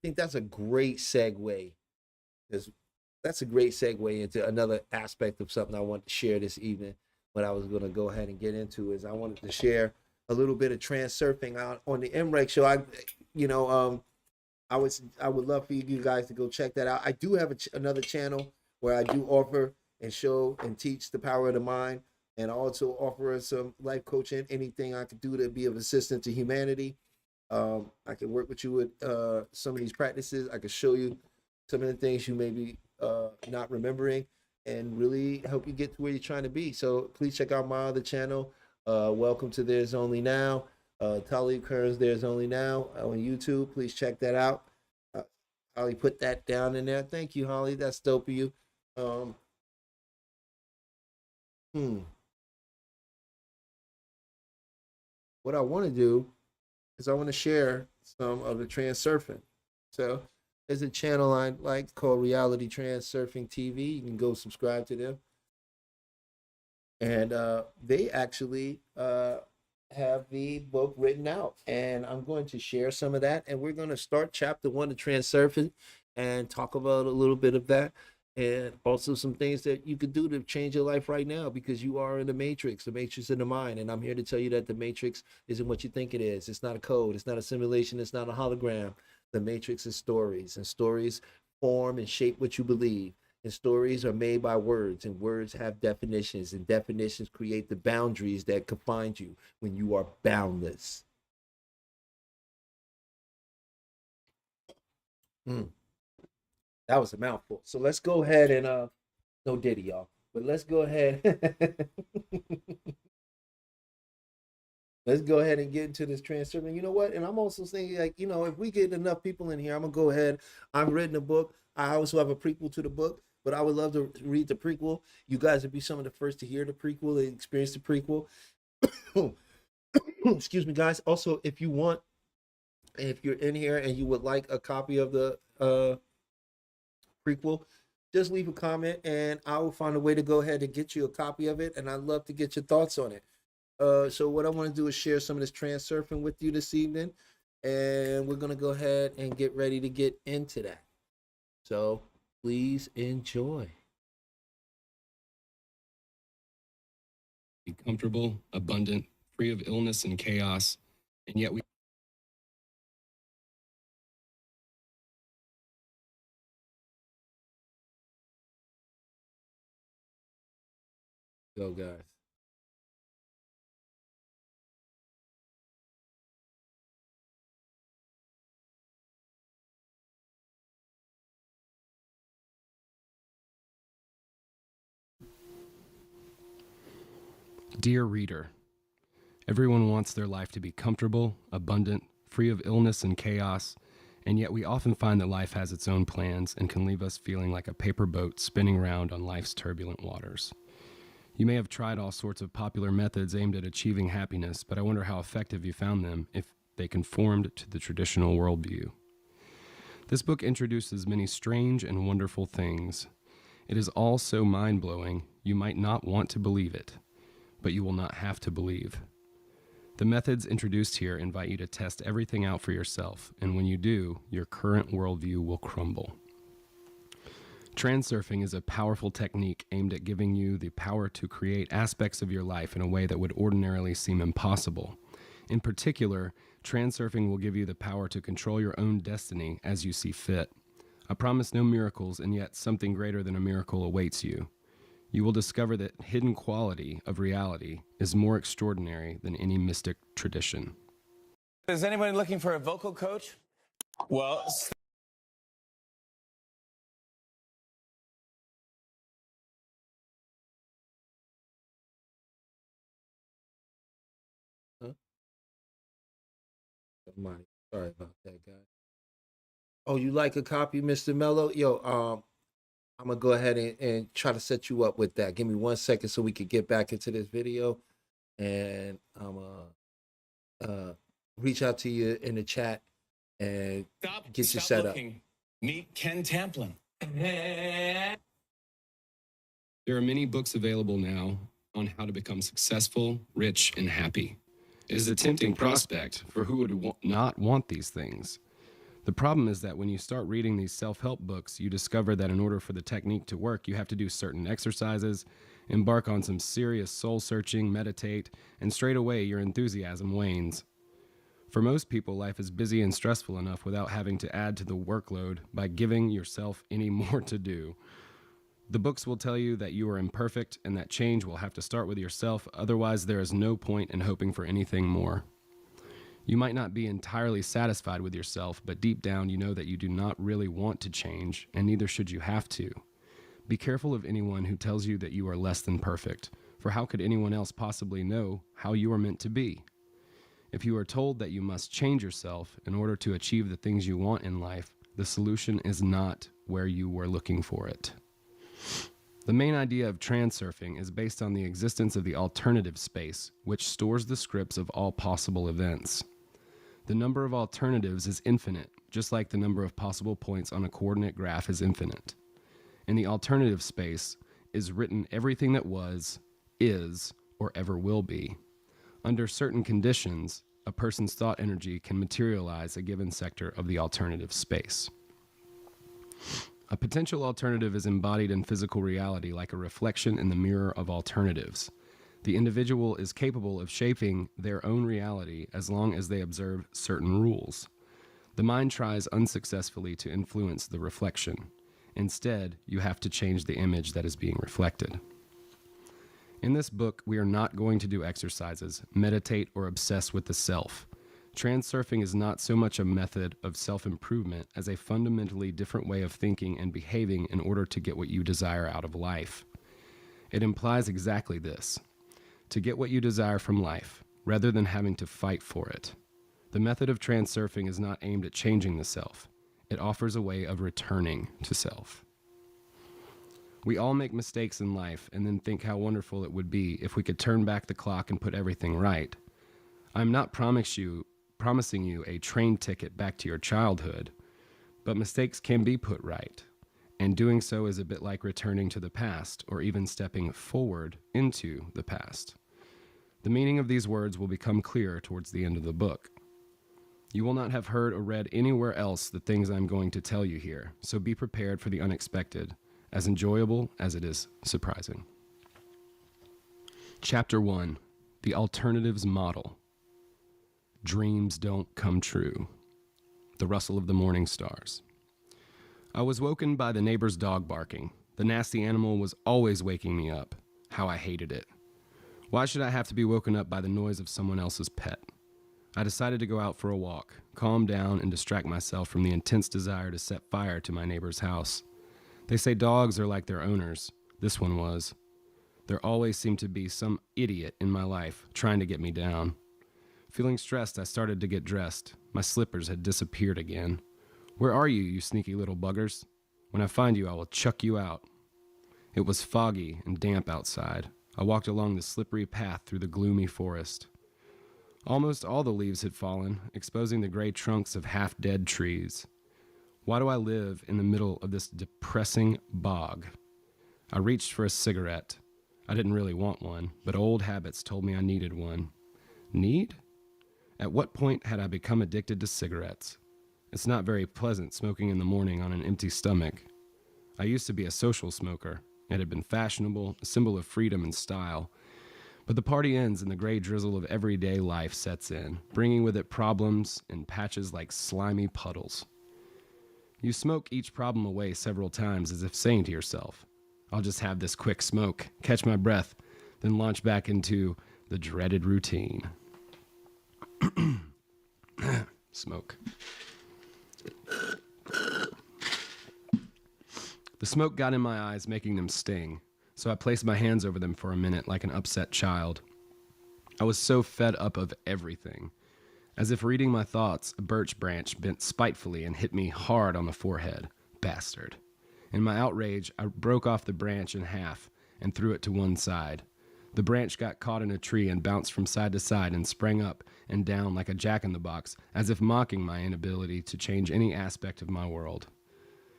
think that's a great segue. Because that's a great segue into another aspect of something I want to share this evening. What I was going to go ahead and get into is I wanted to share a little bit of Transurfing out on the MREC show. You know, I would love for you guys to go check that out. I do have another channel where I do offer and show and teach the power of the mind, and also offer some life coaching, anything I could do to be of assistance to humanity. I can work with you with some of these practices. I can show you some of the things you may be not remembering, and really help you get to where you're trying to be. So please check out my other channel. Welcome to There's Only Now. Talib Kearns, There's Only Now on YouTube. Please check that out. Holly put that down in there. Thank you, Holly. That's dope of you. What I want to do is I want to share some of the Transurfing. So there's a channel I like called Reality Transurfing TV. You can go subscribe to them. And they actually have the book written out. And I'm going to share some of that. And we're going to start chapter 1 of Transurfing and talk about a little bit of that. And also some things that you could do to change your life right now, because you are in the matrix in the mind. And I'm here to tell you that the matrix isn't what you think it is. It's not a code. It's not a simulation. It's not a hologram. The matrix is stories, and stories form and shape what you believe. And stories are made by words, and words have definitions, and definitions create the boundaries that confine you when you are boundless. That was a mouthful. So let's go ahead and no diddy, y'all. But let's go ahead. Let's go ahead and get into this Transurfing. You know what? And I'm also saying, like, you know, if we get enough people in here, I'm gonna go ahead. I've written a book. I also have a prequel to the book, but I would love to read the prequel. You guys would be some of the first to hear the prequel and experience the prequel. Excuse me, guys. Also, if you want, if you're in here and you would like a copy of the prequel, just leave a comment and I will find a way to go ahead and get you a copy of it, and I'd love to get your thoughts on it. So what I want to do is share some of this Transurfing with you this evening, and we're going to go ahead and get ready to get into that. So please enjoy. Be comfortable, abundant, free of illness and chaos, and yet we go, guys. Dear reader, everyone wants their life to be comfortable, abundant, free of illness and chaos, and yet we often find that life has its own plans and can leave us feeling like a paper boat spinning around on life's turbulent waters. You may have tried all sorts of popular methods aimed at achieving happiness, but I wonder how effective you found them if they conformed to the traditional worldview. This book introduces many strange and wonderful things. It is all so mind-blowing, you might not want to believe it, but you will not have to believe. The methods introduced here invite you to test everything out for yourself, and when you do, your current worldview will crumble. Transurfing is a powerful technique aimed at giving you the power to create aspects of your life in a way that would ordinarily seem impossible. In particular, Transurfing will give you the power to control your own destiny as you see fit. I promise no miracles, and yet something greater than a miracle awaits you. You will discover that hidden quality of reality is more extraordinary than any mystic tradition. Is anybody looking for a vocal coach? Well, Sorry about that, guys. Oh, you like a copy, Mr. Mello? Yo, I'm gonna go ahead and try to set you up with that. Give me 1 second so we can get back into this video, and I'm reach out to you in the chat and get you set up. Meet Ken Tamplin. There are many books available now on how to become successful, rich, and happy. It is a tempting prospect for who would not want these things. The problem is that when you start reading these self-help books, you discover that in order for the technique to work, you have to do certain exercises, embark on some serious soul-searching, meditate, and straight away your enthusiasm wanes. For most people, life is busy and stressful enough without having to add to the workload by giving yourself any more to do. The books will tell you that you are imperfect and that change will have to start with yourself, otherwise there is no point in hoping for anything more. You might not be entirely satisfied with yourself, but deep down you know that you do not really want to change, and neither should you have to. Be careful of anyone who tells you that you are less than perfect, for how could anyone else possibly know how you are meant to be? If you are told that you must change yourself in order to achieve the things you want in life, the solution is not where you were looking for it. The main idea of transurfing is based on the existence of the alternative space, which stores the scripts of all possible events. The number of alternatives is infinite, just like the number of possible points on a coordinate graph is infinite. In the alternative space is written everything that was, is, or ever will be. Under certain conditions, a person's thought energy can materialize a given sector of the alternative space. A potential alternative is embodied in physical reality like a reflection in the mirror of alternatives. The individual is capable of shaping their own reality as long as they observe certain rules. The mind tries unsuccessfully to influence the reflection. Instead, you have to change the image that is being reflected. In this book, we are not going to do exercises, meditate, or obsess with the self. Transurfing is not so much a method of self-improvement as a fundamentally different way of thinking and behaving in order to get what you desire out of life. It implies exactly this: to get what you desire from life, rather than having to fight for it. The method of transurfing is not aimed at changing the self. It offers a way of returning to self. We all make mistakes in life and then think how wonderful it would be if we could turn back the clock and put everything right. I'm not promising you a train ticket back to your childhood, but mistakes can be put right, and doing so is a bit like returning to the past or even stepping forward into the past. The meaning of these words will become clear towards the end of the book. You will not have heard or read anywhere else the things I'm going to tell you here, so be prepared for the unexpected, as enjoyable as it is surprising. Chapter 1: The Alternatives Model. Dreams don't come true. The rustle of the morning stars. I was woken by the neighbor's dog barking. The nasty animal was always waking me up. How I hated it. Why should I have to be woken up by the noise of someone else's pet? I decided to go out for a walk, calm down, and distract myself from the intense desire to set fire to my neighbor's house. They say dogs are like their owners. This one was. There always seemed to be some idiot in my life trying to get me down. Feeling stressed, I started to get dressed. My slippers had disappeared again. Where are you, you sneaky little buggers? When I find you, I will chuck you out. It was foggy and damp outside. I walked along the slippery path through the gloomy forest. Almost all the leaves had fallen, exposing the gray trunks of half-dead trees. Why do I live in the middle of this depressing bog? I reached for a cigarette. I didn't really want one, but old habits told me I needed one. Need? At what point had I become addicted to cigarettes? It's not very pleasant smoking in the morning on an empty stomach. I used to be a social smoker. It had been fashionable, a symbol of freedom and style. But the party ends and the gray drizzle of everyday life sets in, bringing with it problems in patches like slimy puddles. You smoke each problem away several times as if saying to yourself, I'll just have this quick smoke, catch my breath, then launch back into the dreaded routine. Smoke. The smoke got in my eyes, making them sting, so I placed my hands over them for a minute like an upset child. I was so fed up of everything. As if reading my thoughts, a birch branch bent spitefully and hit me hard on the forehead. Bastard. In my outrage, I broke off the branch in half and threw it to one side. The branch got caught in a tree and bounced from side to side and sprang up and down like a jack-in-the-box, as if mocking my inability to change any aspect of my world.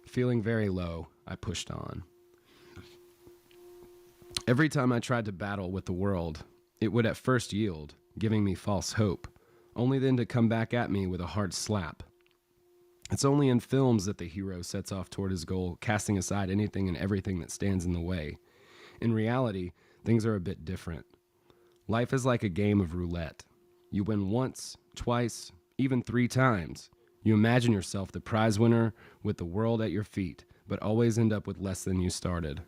Feeling very low, I pushed on. Every time I tried to battle with the world, it would at first yield, giving me false hope, only then to come back at me with a hard slap. It's only in films that the hero sets off toward his goal, casting aside anything and everything that stands in the way. In reality, things are a bit different. Life is like a game of roulette. You win once, twice, even 3 times. You imagine yourself the prize winner with the world at your feet, but always end up with less than you started.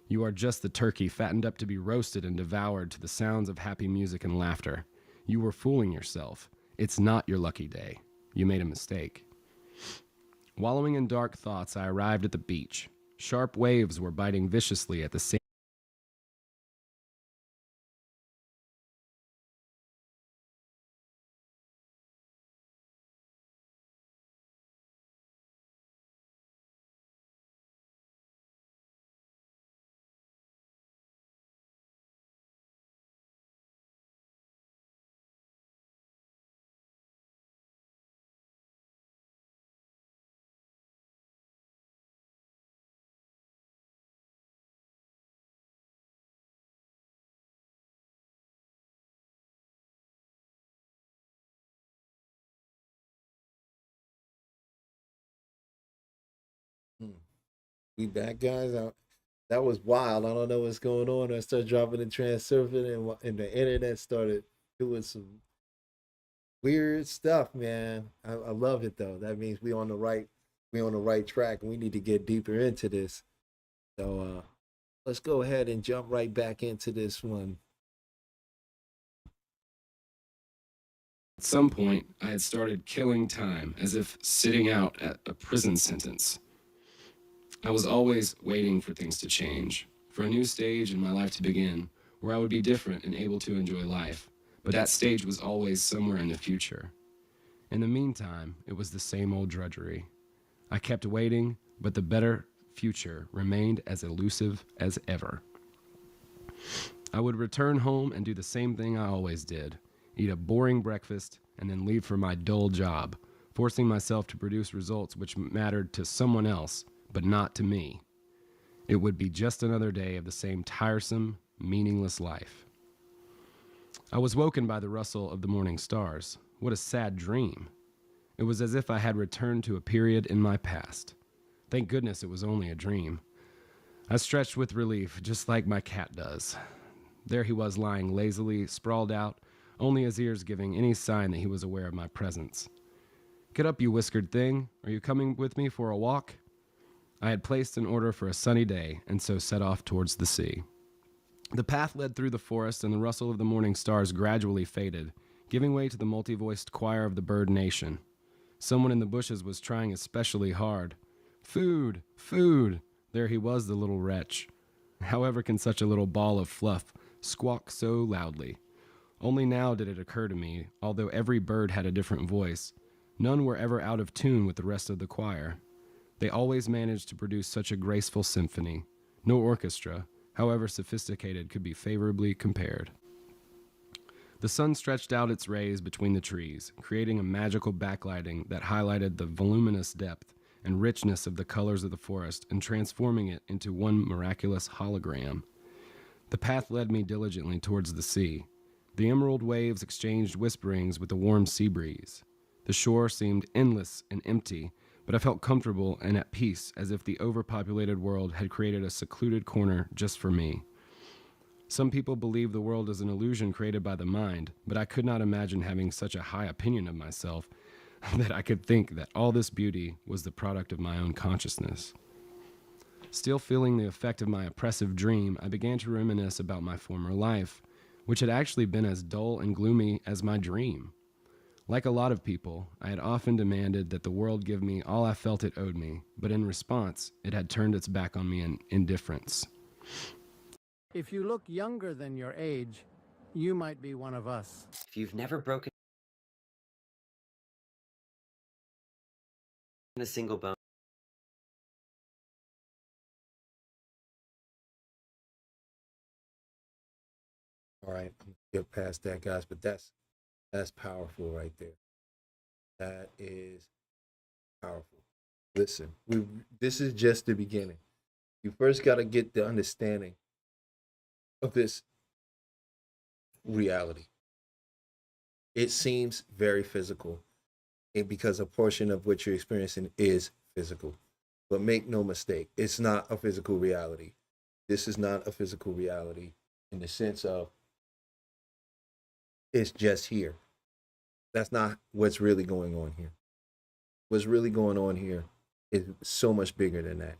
You are just the turkey fattened up to be roasted and devoured to the sounds of happy music and laughter. You were fooling yourself. It's not your lucky day. You made a mistake. Wallowing in dark thoughts, I arrived at the beach. Sharp waves were biting viciously at the same. Hmm. We back, guys. That was wild. I don't know what's going on. I started dropping the Transurfing, and the internet started doing some weird stuff, man. I love it though. That means we on the right track, and we need to get deeper into this. So let's go ahead and jump right back into this one. At some point, I had started killing time, as if sitting out at a prison sentence. I was always waiting for things to change, for a new stage in my life to begin, where I would be different and able to enjoy life. But that stage was always somewhere in the future. In the meantime, it was the same old drudgery. I kept waiting, but the better future remained as elusive as ever. I would return home and do the same thing I always did: eat a boring breakfast and then leave for my dull job, forcing myself to produce results which mattered to someone else, but not to me. It would be just another day of the same tiresome, meaningless life. I was woken by the rustle of the morning stars. What a sad dream. It was as if I had returned to a period in my past. Thank goodness it was only a dream. I stretched with relief, just like my cat does. There he was lying lazily, sprawled out, only his ears giving any sign that he was aware of my presence. Get up, you whiskered thing. Are you coming with me for a walk? I had placed an order for a sunny day, and so set off towards the sea. The path led through the forest, and the rustle of the morning stars gradually faded, giving way to the multi-voiced choir of the bird nation. Someone in the bushes was trying especially hard. Food! Food! There he was, the little wretch. However can such a little ball of fluff squawk so loudly? Only now did it occur to me, although every bird had a different voice, none were ever out of tune with the rest of the choir. They always managed to produce such a graceful symphony. No orchestra, however sophisticated, could be favorably compared. The sun stretched out its rays between the trees, creating a magical backlighting that highlighted the voluminous depth and richness of the colors of the forest and transforming it into one miraculous hologram. The path led me diligently towards the sea. The emerald waves exchanged whisperings with the warm sea breeze. The shore seemed endless and empty, but I felt comfortable and at peace, as if the overpopulated world had created a secluded corner just for me. Some people believe the world is an illusion created by the mind, but I could not imagine having such a high opinion of myself that I could think that all this beauty was the product of my own consciousness. Still feeling the effect of my oppressive dream, I began to reminisce about my former life, which had actually been as dull and gloomy as my dream. Like a lot of people, I had often demanded that the world give me all I felt it owed me, but in response, it had turned its back on me in indifference. If you look younger than your age, you might be one of us. If you've never broken a single bone, All right, get past that, guys. But that's powerful right there. That is powerful. Listen, this is just the beginning. You first got to get the understanding of this reality. It seems very physical. because a portion of what you're experiencing is physical. But make no mistake, it's not a physical reality. This is not a physical reality in the sense of it's just here. That's not what's really going on here. What's really going on here is so much bigger than that.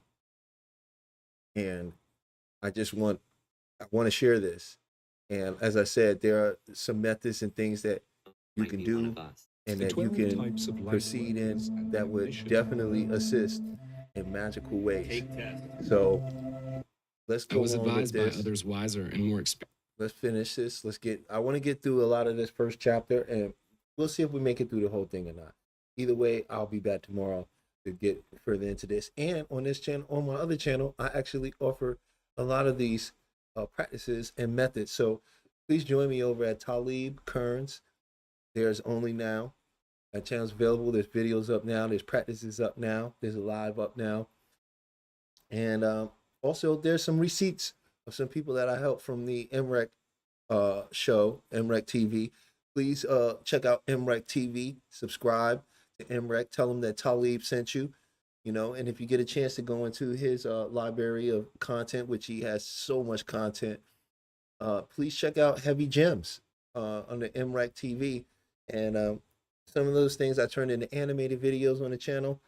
And I want to share this. And as I said, there are some methods and things that you can do and that you can proceed in that would definitely assist in magical ways. So let's go I was on advised with by this. others wiser and more experienced. Let's finish this. I want to get through a lot of this first chapter, and we'll see if we make it through the whole thing or not. Either way, I'll be back tomorrow to get further into this. And on this channel, on my other channel, I actually offer a lot of these practices and methods. So please join me over at Talib Kearns. There's Only Now. That channel's available. There's videos up now. There's practices up now. There's a live up now. And also there's some receipts of some people that I helped from the MREC show, MREC TV. Please check out MREC TV. Subscribe to MREC. Tell them that Talib sent you. You know, and if you get a chance to go into his library of content, which he has so much content, please check out Heavy Gems on the MREC TV. And some of those things I turned into animated videos on the channel.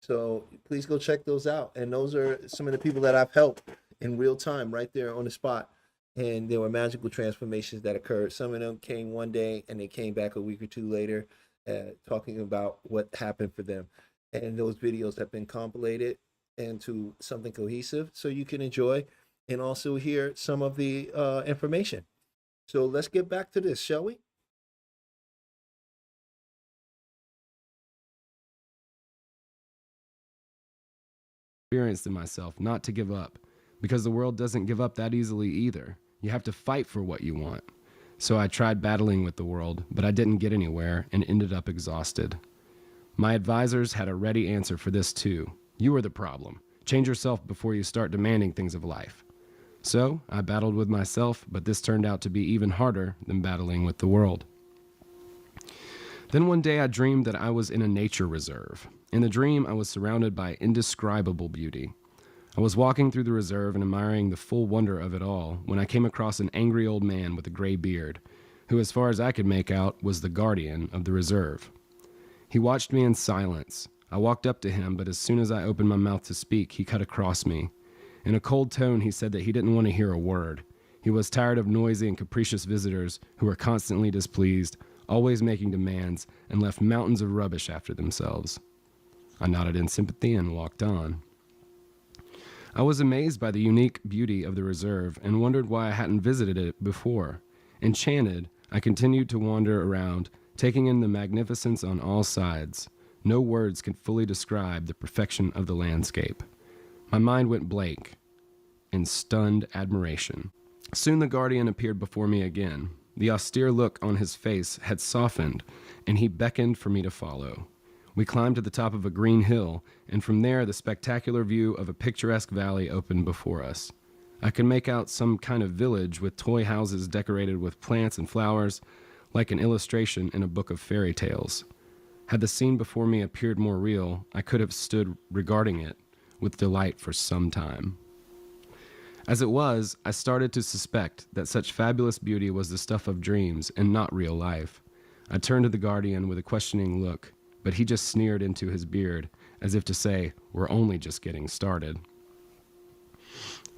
So please go check those out. And those are some of the people that I've helped in real time right there on the spot. And there were magical transformations that occurred. Some of them came one day and they came back a week or two later talking about what happened for them. And those videos have been compilated into something cohesive so you can enjoy and also hear some of the information. So let's get back to this, shall we? In myself not to give up, because the world doesn't give up that easily either. You have to fight for what you want. So I tried battling with the world, but I didn't get anywhere and ended up exhausted. My advisors had a ready answer for this too. You are the problem. Change yourself before you start demanding things of life. So I battled with myself, but this turned out to be even harder than battling with the world. Then one day I dreamed that I was in a nature reserve. In the dream, I was surrounded by indescribable beauty. I was walking through the reserve and admiring the full wonder of it all when I came across an angry old man with a gray beard, who, as far as I could make out, was the guardian of the reserve. He watched me in silence. I walked up to him, but as soon as I opened my mouth to speak, he cut across me. In a cold tone, he said that he didn't want to hear a word. He was tired of noisy and capricious visitors who were constantly displeased, always making demands, and left mountains of rubbish after themselves. I nodded in sympathy and walked on. I was amazed by the unique beauty of the reserve and wondered why I hadn't visited it before. Enchanted, I continued to wander around, taking in the magnificence on all sides. No words can fully describe the perfection of the landscape. My mind went blank in stunned admiration. Soon the guardian appeared before me again. The austere look on his face had softened, and he beckoned for me to follow. We climbed to the top of a green hill, and from there the spectacular view of a picturesque valley opened before us. I could make out some kind of village with toy houses decorated with plants and flowers, like an illustration in a book of fairy tales. Had the scene before me appeared more real, I could have stood regarding it with delight for some time. As it was, I started to suspect that such fabulous beauty was the stuff of dreams and not real life. I turned to the guardian with a questioning look, but he just sneered into his beard, as if to say, "We're only just getting started."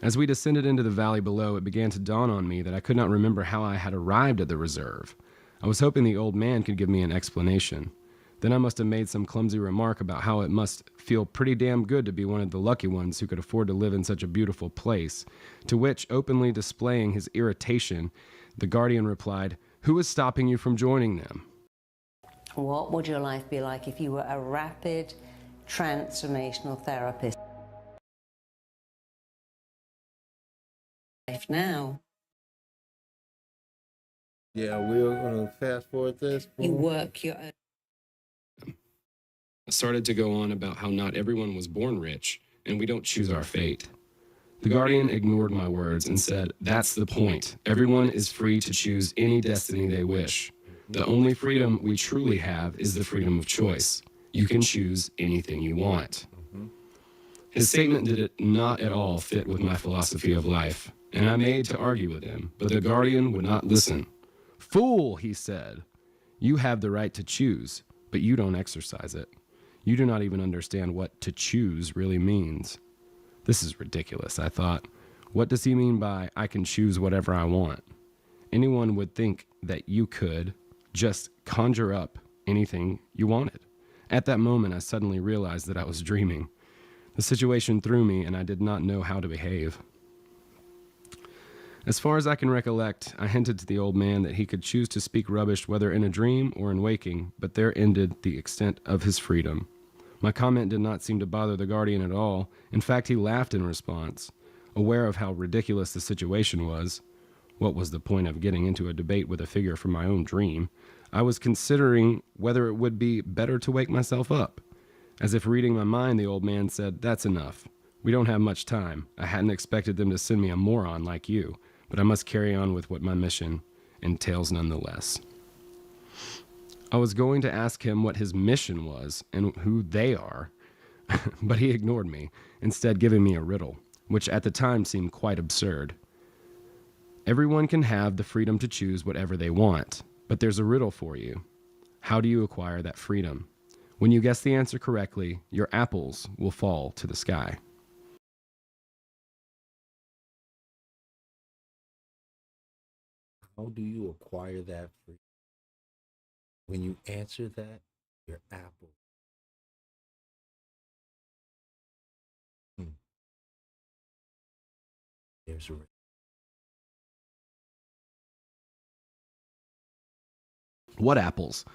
As we descended into the valley below, it began to dawn on me that I could not remember how I had arrived at the reserve. I was hoping the old man could give me an explanation. Then I must have made some clumsy remark about how it must feel pretty damn good to be one of the lucky ones who could afford to live in such a beautiful place, to which, openly displaying his irritation, the guardian replied, "Who is stopping you from joining them?" What would your life be like if you were a rapid transformational therapist? Life now. Yeah, we're going to fast forward this. You work your own. I started to go on about how not everyone was born rich, and we don't choose our fate. The guardian ignored my words and said, "That's the point. Everyone is free to choose any destiny they wish. The only freedom we truly have is the freedom of choice. You can choose anything you want. His statement did not at all fit with my philosophy of life, and I made to argue with him, but the guardian would not listen. "Fool," he said, "you have the right to choose, but you don't exercise it. You do not even understand what to choose really means." This is ridiculous, I thought. What does he mean by "I can choose whatever I want"? Anyone would think that you could just conjure up anything you wanted. At that moment, I suddenly realized that I was dreaming. The situation threw me, and I did not know how to behave. As far as I can recollect, I hinted to the old man that he could choose to speak rubbish whether in a dream or in waking, but there ended the extent of his freedom. My comment did not seem to bother the guardian at all. In fact, he laughed in response. Aware of how ridiculous the situation was, what was the point of getting into a debate with a figure from my own dream? I was considering whether it would be better to wake myself up. As if reading my mind, the old man said, "That's enough. We don't have much time. I hadn't expected them to send me a moron like you, but I must carry on with what my mission entails nonetheless." I was going to ask him what his mission was and who they are, but he ignored me, instead giving me a riddle, which at the time seemed quite absurd. Everyone can have the freedom to choose whatever they want, but there's a riddle for you. How do you acquire that freedom? When you guess the answer correctly, your apples will fall to the sky. How do you acquire that freedom? When you answer that, your apple. Hmm. There's a What apples?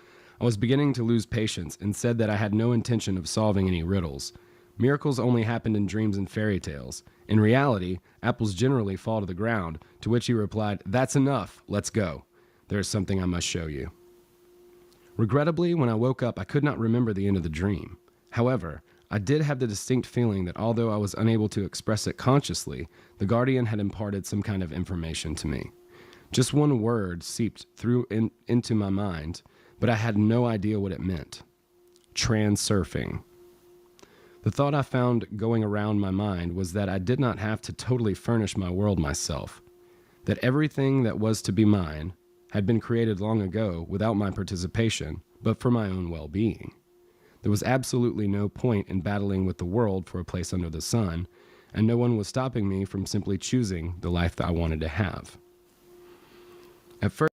I was beginning to lose patience and said that I had no intention of solving any riddles. Miracles only happened in dreams and fairy tales. In reality, apples generally fall to the ground, to which he replied, "That's enough, let's go. There is something I must show you." Regrettably, when I woke up, I could not remember the end of the dream. However, I did have the distinct feeling that although I was unable to express it consciously, the guardian had imparted some kind of information to me. Just one word seeped through into my mind, but I had no idea what it meant. Transurfing. The thought I found going around my mind was that I did not have to totally furnish my world myself, that everything that was to be mine had been created long ago without my participation, but for my own well-being. There was absolutely no point in battling with the world for a place under the sun, and no one was stopping me from simply choosing the life that I wanted to have. At first,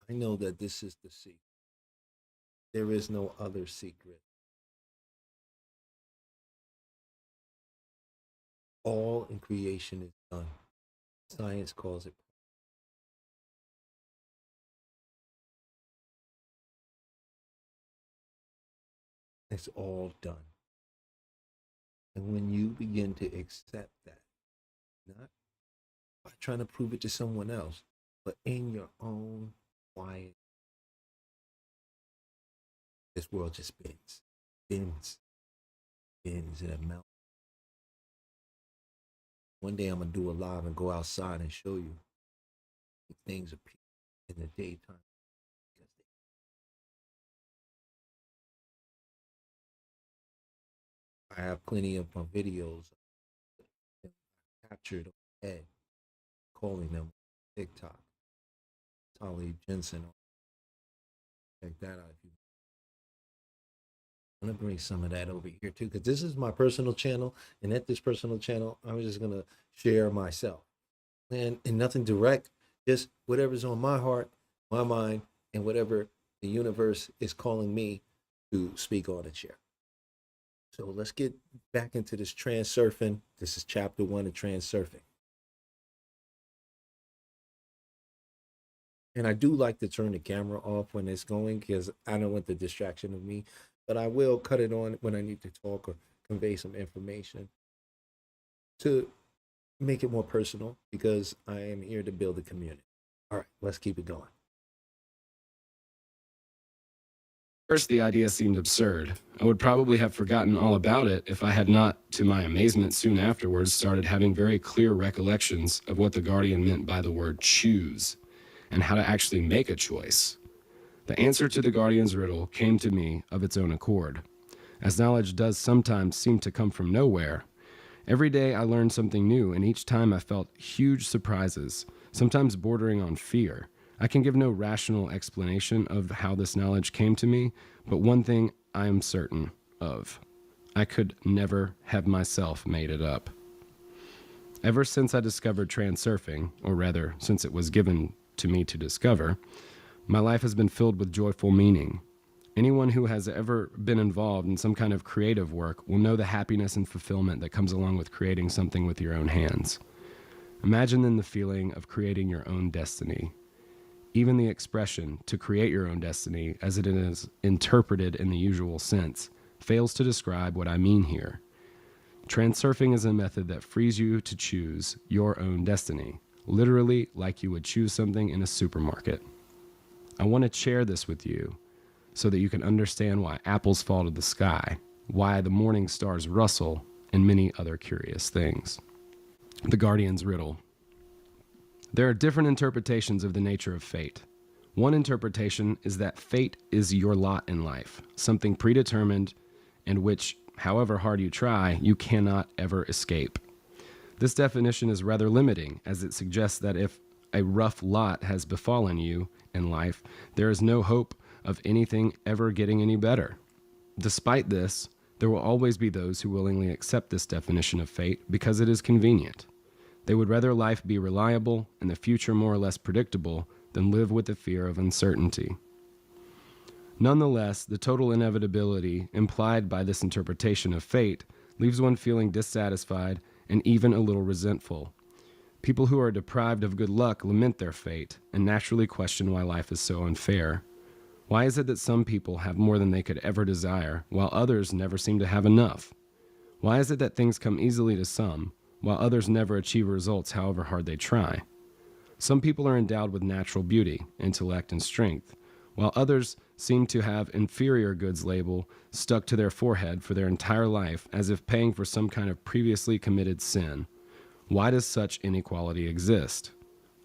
I know that this is the secret. There is no other secret. All in creation is done. Science calls it. It's all done. And when you begin to accept that, not by trying to prove it to someone else, but in your own quiet, this world just spins, spins, and it melts. One day I'm gonna do a live and go outside and show you things appear in the daytime. I have plenty of my videos captured on head, calling them TikTok. Talib Jensen. Check that out if you want to bring some of that over here too, because this is my personal channel, and at this personal channel, I'm just gonna share myself and nothing direct, just whatever's on my heart, my mind, and whatever the universe is calling me to speak on and share. So let's get back into this transurfing. This is chapter 1 of transurfing. And I do like to turn the camera off when it's going because I don't want the distraction of me, but I will cut it on when I need to talk or convey some information to make it more personal because I am here to build a community. All right, let's keep it going. First, the idea seemed absurd. I would probably have forgotten all about it if I had not, to my amazement soon afterwards, started having very clear recollections of what the Guardian meant by the word choose, and how to actually make a choice. The answer to the Guardian's riddle came to me of its own accord. As knowledge does sometimes seem to come from nowhere, every day I learned something new, and each time I felt huge surprises, sometimes bordering on fear. I can give no rational explanation of how this knowledge came to me, but one thing I am certain of. I could never have myself made it up. Ever since I discovered transurfing, or rather, since it was given to me to discover, my life has been filled with joyful meaning. Anyone who has ever been involved in some kind of creative work will know the happiness and fulfillment that comes along with creating something with your own hands. Imagine then the feeling of creating your own destiny. Even the expression, to create your own destiny, as it is interpreted in the usual sense, fails to describe what I mean here. Transurfing is a method that frees you to choose your own destiny, literally like you would choose something in a supermarket. I want to share this with you so that you can understand why apples fall to the sky, why the morning stars rustle, and many other curious things. The Guardian's riddle. There are different interpretations of the nature of fate. One interpretation is that fate is your lot in life, something predetermined and which, however hard you try, you cannot ever escape. This definition is rather limiting, as it suggests that if a rough lot has befallen you in life, there is no hope of anything ever getting any better. Despite this, there will always be those who willingly accept this definition of fate because it is convenient. They would rather life be reliable and the future more or less predictable than live with the fear of uncertainty. Nonetheless, the total inevitability implied by this interpretation of fate leaves one feeling dissatisfied and even a little resentful. People who are deprived of good luck lament their fate and naturally question why life is so unfair. Why is it that some people have more than they could ever desire, while others never seem to have enough? Why is it that things come easily to some, while others never achieve results however hard they try? Some people are endowed with natural beauty, intellect, and strength, while others seem to have inferior goods label stuck to their forehead for their entire life as if paying for some kind of previously committed sin. Why does such inequality exist?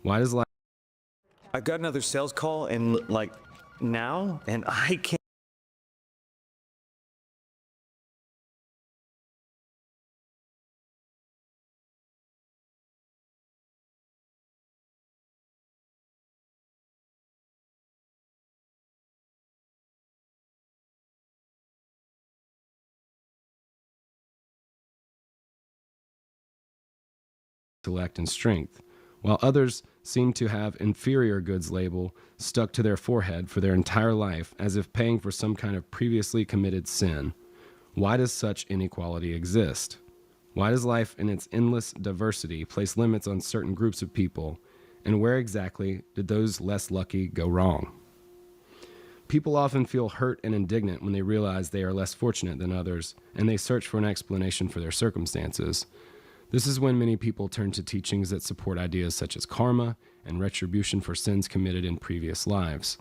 Why does life... I got another sales call and now, and I can't intellect and strength, while others seem to have inferior goods label stuck to their forehead for their entire life as if paying for some kind of previously committed sin. Why does such inequality exist? Why does life in its endless diversity place limits on certain groups of people, and where exactly did those less lucky go wrong? People often feel hurt and indignant when they realize they are less fortunate than others, and they search for an explanation for their circumstances. This is when many people turn to teachings that support ideas such as karma and retribution for sins committed in previous lives.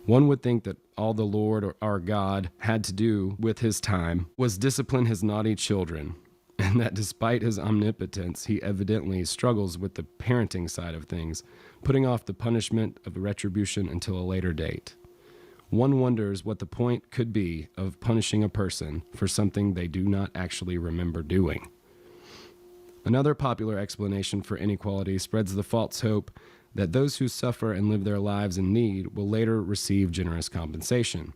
One would think that all the Lord or our God had to do with his time was discipline his naughty children, and that despite his omnipotence, he evidently struggles with the parenting side of things, putting off the punishment of retribution until a later date. One wonders what the point could be of punishing a person for something they do not actually remember doing. Another popular explanation for inequality spreads the false hope that those who suffer and live their lives in need will later receive generous compensation,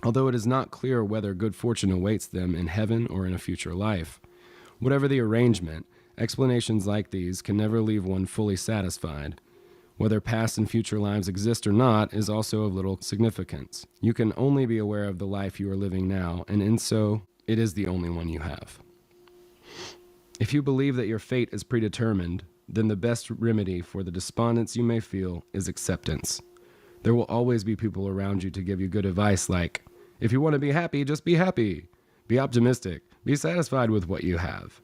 although it is not clear whether good fortune awaits them in heaven or in a future life. Whatever the arrangement, explanations like these can never leave one fully satisfied. Whether past and future lives exist or not is also of little significance. You can only be aware of the life you are living now, and in so, it is the only one you have. If you believe that your fate is predetermined, then the best remedy for the despondence you may feel is acceptance. There will always be people around you to give you good advice like, if you want to be happy, just be happy. Be optimistic. Be satisfied with what you have.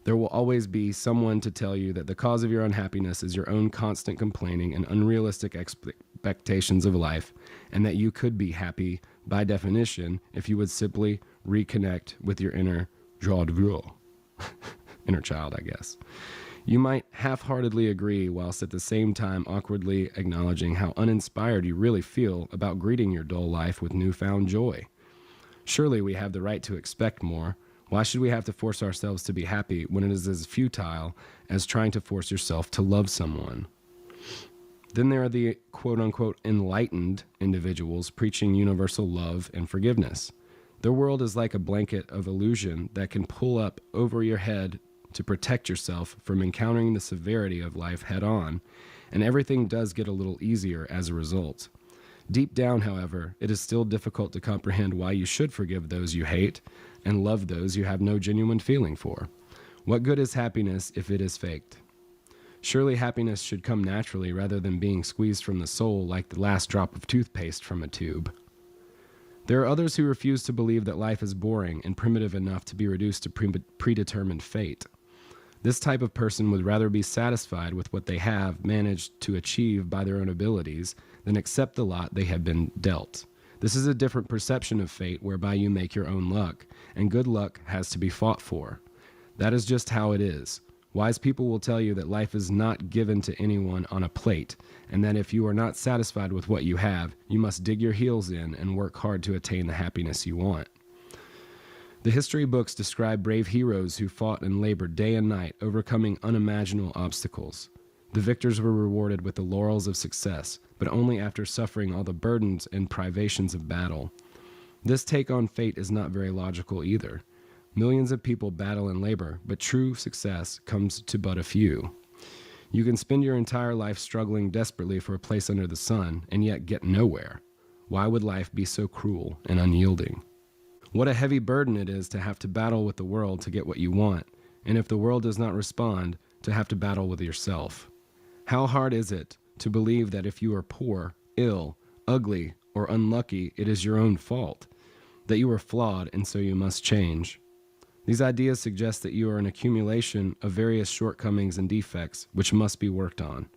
There will always be someone to tell you that the cause of your unhappiness is your own constant complaining and unrealistic expectations of life, and that you could be happy by definition, if you would simply reconnect with your inner joie de vivre, inner child, I guess. You might half-heartedly agree whilst at the same time awkwardly acknowledging how uninspired you really feel about greeting your dull life with newfound joy. Surely we have the right to expect more. Why should we have to force ourselves to be happy when it is as futile as trying to force yourself to love someone? Then there are the quote-unquote enlightened individuals preaching universal love and forgiveness. Their world is like a blanket of illusion that can pull up over your head to protect yourself from encountering the severity of life head-on, and everything does get a little easier as a result. Deep down, however, it is still difficult to comprehend why you should forgive those you hate and love those you have no genuine feeling for. What good is happiness if it is faked? Surely happiness should come naturally rather than being squeezed from the soul like the last drop of toothpaste from a tube. There are others who refuse to believe that life is boring and primitive enough to be reduced to predetermined fate. This type of person would rather be satisfied with what they have managed to achieve by their own abilities than accept the lot they have been dealt. This is a different perception of fate whereby you make your own luck, and good luck has to be fought for. That is just how it is. Wise people will tell you that life is not given to anyone on a plate, and that if you are not satisfied with what you have, you must dig your heels in and work hard to attain the happiness you want. The history books describe brave heroes who fought and labored day and night, overcoming unimaginable obstacles. The victors were rewarded with the laurels of success, but only after suffering all the burdens and privations of battle. This take on fate is not very logical either. Millions of people battle and labor, but true success comes to but a few. You can spend your entire life struggling desperately for a place under the sun, and yet get nowhere. Why would life be so cruel and unyielding? What a heavy burden it is to have to battle with the world to get what you want, and if the world does not respond, to have to battle with yourself. How hard is it to believe that if you are poor, ill, ugly, or unlucky, it is your own fault, that you are flawed and so you must change? These ideas suggest that you are an accumulation of various shortcomings and defects which must be worked on.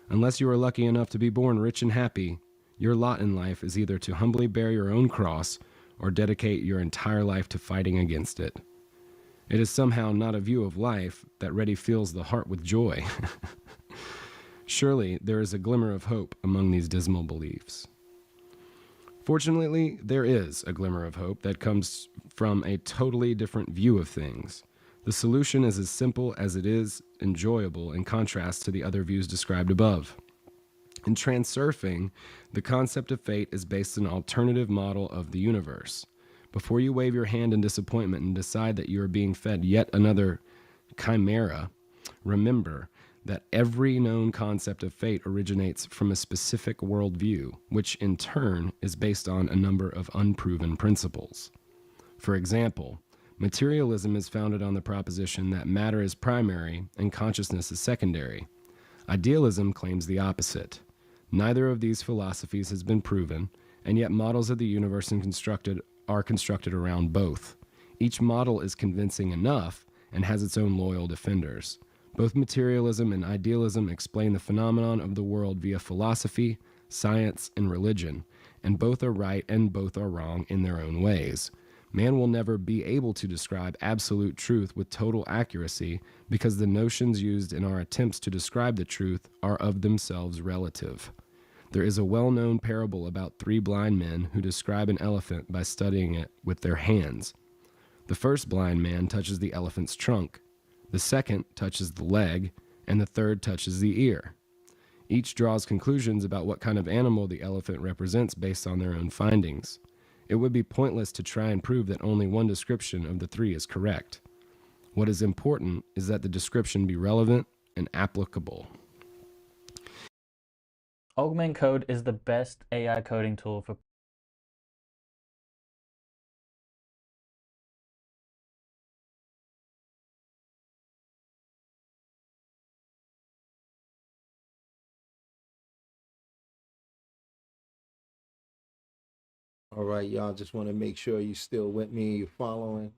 Unless you are lucky enough to be born rich and happy, your lot in life is either to humbly bear your own cross or dedicate your entire life to fighting against it. It is somehow not a view of life that ready fills the heart with joy. Surely there is a glimmer of hope among these dismal beliefs. Fortunately, there is a glimmer of hope that comes from a totally different view of things. The solution is as simple as it is enjoyable in contrast to the other views described above. In Transurfing, the concept of fate is based on an alternative model of the universe. Before you wave your hand in disappointment and decide that you are being fed yet another chimera, remember that every known concept of fate originates from a specific worldview, which in turn is based on a number of unproven principles. For example, materialism is founded on the proposition that matter is primary and consciousness is secondary. Idealism claims the opposite. Neither of these philosophies has been proven, and yet models of the universe are constructed around both. Each model is convincing enough and has its own loyal defenders. Both materialism and idealism explain the phenomenon of the world via philosophy, science, and religion, and both are right and both are wrong in their own ways. Man will never be able to describe absolute truth with total accuracy because the notions used in our attempts to describe the truth are of themselves relative. There is a well-known parable about 3 blind men who describe an elephant by studying it with their hands. The first blind man touches the elephant's trunk, the second touches the leg, and the third touches the ear. Each draws conclusions about what kind of animal the elephant represents based on their own findings. It would be pointless to try and prove that only one description of the 3 is correct. What is important is that the description be relevant and applicable. Augment Code is the best AI coding tool for All right, y'all. Just want to make sure you still with me. You're following.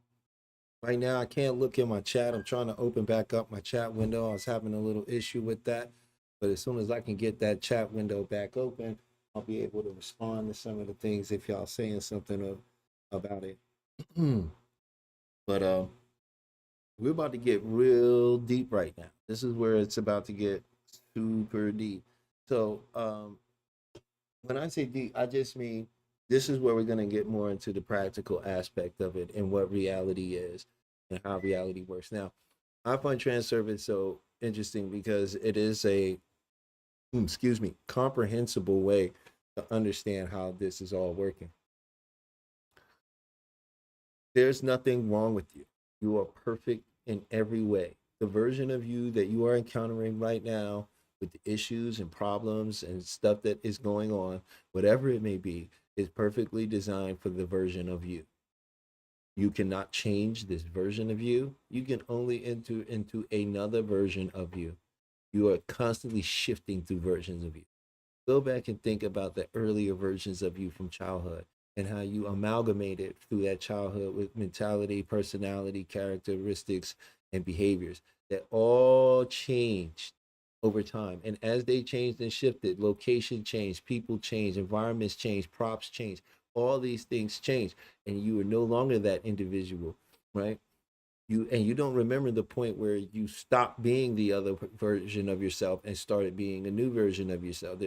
Right now, I can't look in my chat. I'm trying to open back up my chat window. I was having a little issue with that. But as soon as I can get that chat window back open, I'll be able to respond to some of the things if y'all saying something about it. But we're about to get real deep right now. This is where it's about to get super deep. So when I say deep, I just mean this is where we're going to get more into the practical aspect of it and what reality is and how reality works. Now, I find Transurfing so interesting because it is a, comprehensible way to understand how this is all working. There's nothing wrong with you. You are perfect in every way. The version of you that you are encountering right now with the issues and problems and stuff that is going on, whatever it may be, is perfectly designed for the version of you. You cannot change this version of you. You can only enter into another version of you. You are constantly shifting through versions of you. Go back and think about the earlier versions of you from childhood and how you amalgamated through that childhood with mentality, personality, characteristics, and behaviors that all changed over time. And as they changed and shifted, location changed, people changed, environments changed, props changed, all these things changed, and you are no longer that individual, right? You don't remember the point where you stopped being the other version of yourself and started being a new version of yourself.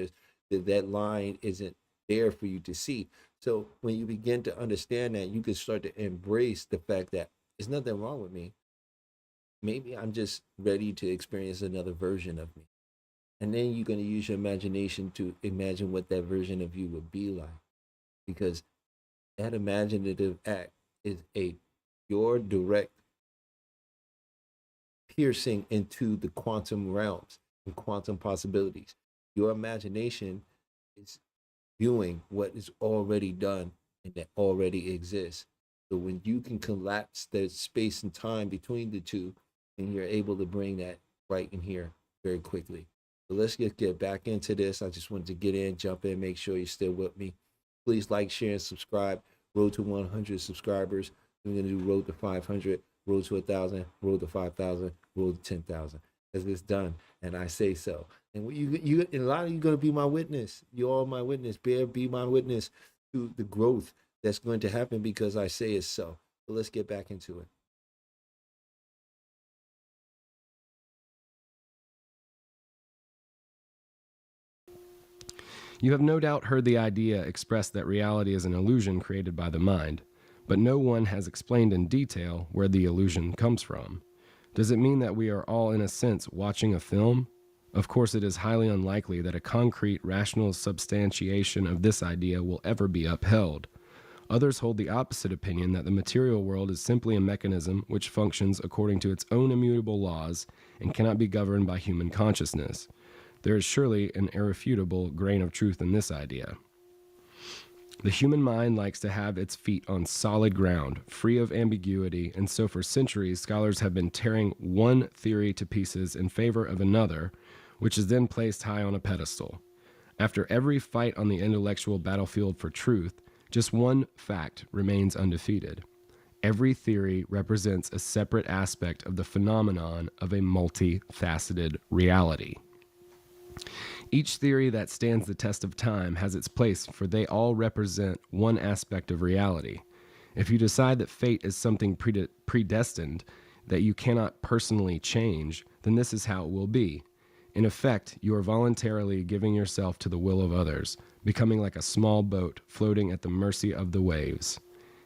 That line isn't there for you to see. So when you begin to understand that, you can start to embrace the fact that there's nothing wrong with me. Maybe I'm just ready to experience another version of me. And then you're going to use your imagination to imagine what that version of you would be like. Because that imaginative act is your direct piercing into the quantum realms and quantum possibilities. Your imagination is viewing what is already done and that already exists. So when you can collapse the space and time between the two, and you're able to bring that right in here very quickly. So let's get back into this. I just wanted to get in, jump in, make sure you're still with me. Please like, share, and subscribe. Road to 100 subscribers. We're going to do road to 500, road to 1,000, road to 5,000, road to 10,000. As it's done, and I say so. And you, and a lot of you going to be my witness. You're all my witness. Be my witness to the growth that's going to happen because I say it's so. But let's get back into it. You have no doubt heard the idea expressed that reality is an illusion created by the mind, but no one has explained in detail where the illusion comes from. Does it mean that we are all, in a sense, watching a film? Of course, it is highly unlikely that a concrete, rational substantiation of this idea will ever be upheld. Others hold the opposite opinion that the material world is simply a mechanism which functions according to its own immutable laws and cannot be governed by human consciousness. There is surely an irrefutable grain of truth in this idea. The human mind likes to have its feet on solid ground, free of ambiguity, and so for centuries scholars have been tearing one theory to pieces in favor of another, which is then placed high on a pedestal. After every fight on the intellectual battlefield for truth, just one fact remains undefeated. Every theory represents a separate aspect of the phenomenon of a multifaceted reality. Each theory that stands the test of time has its place, for they all represent one aspect of reality. If you decide that fate is something predestined that you cannot personally change, then this is how it will be. In effect, you are voluntarily giving yourself to the will of others, becoming like a small boat floating at the mercy of the waves.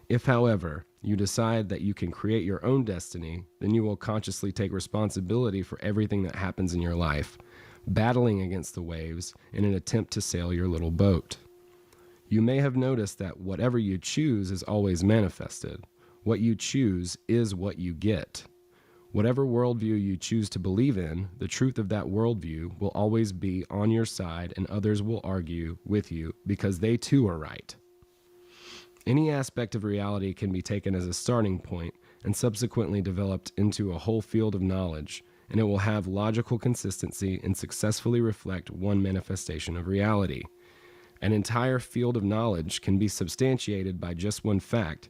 If, however, you decide that you can create your own destiny, then you will consciously take responsibility for everything that happens in your life, battling against the waves in an attempt to sail your little boat. You may have noticed that whatever you choose is always manifested. What you choose is what you get. Whatever worldview you choose to believe in, the truth of that worldview will always be on your side, and others will argue with you because they too are right. Any aspect of reality can be taken as a starting point and subsequently developed into a whole field of knowledge, and it will have logical consistency and successfully reflect one manifestation of reality. An entire field of knowledge can be substantiated by just one fact,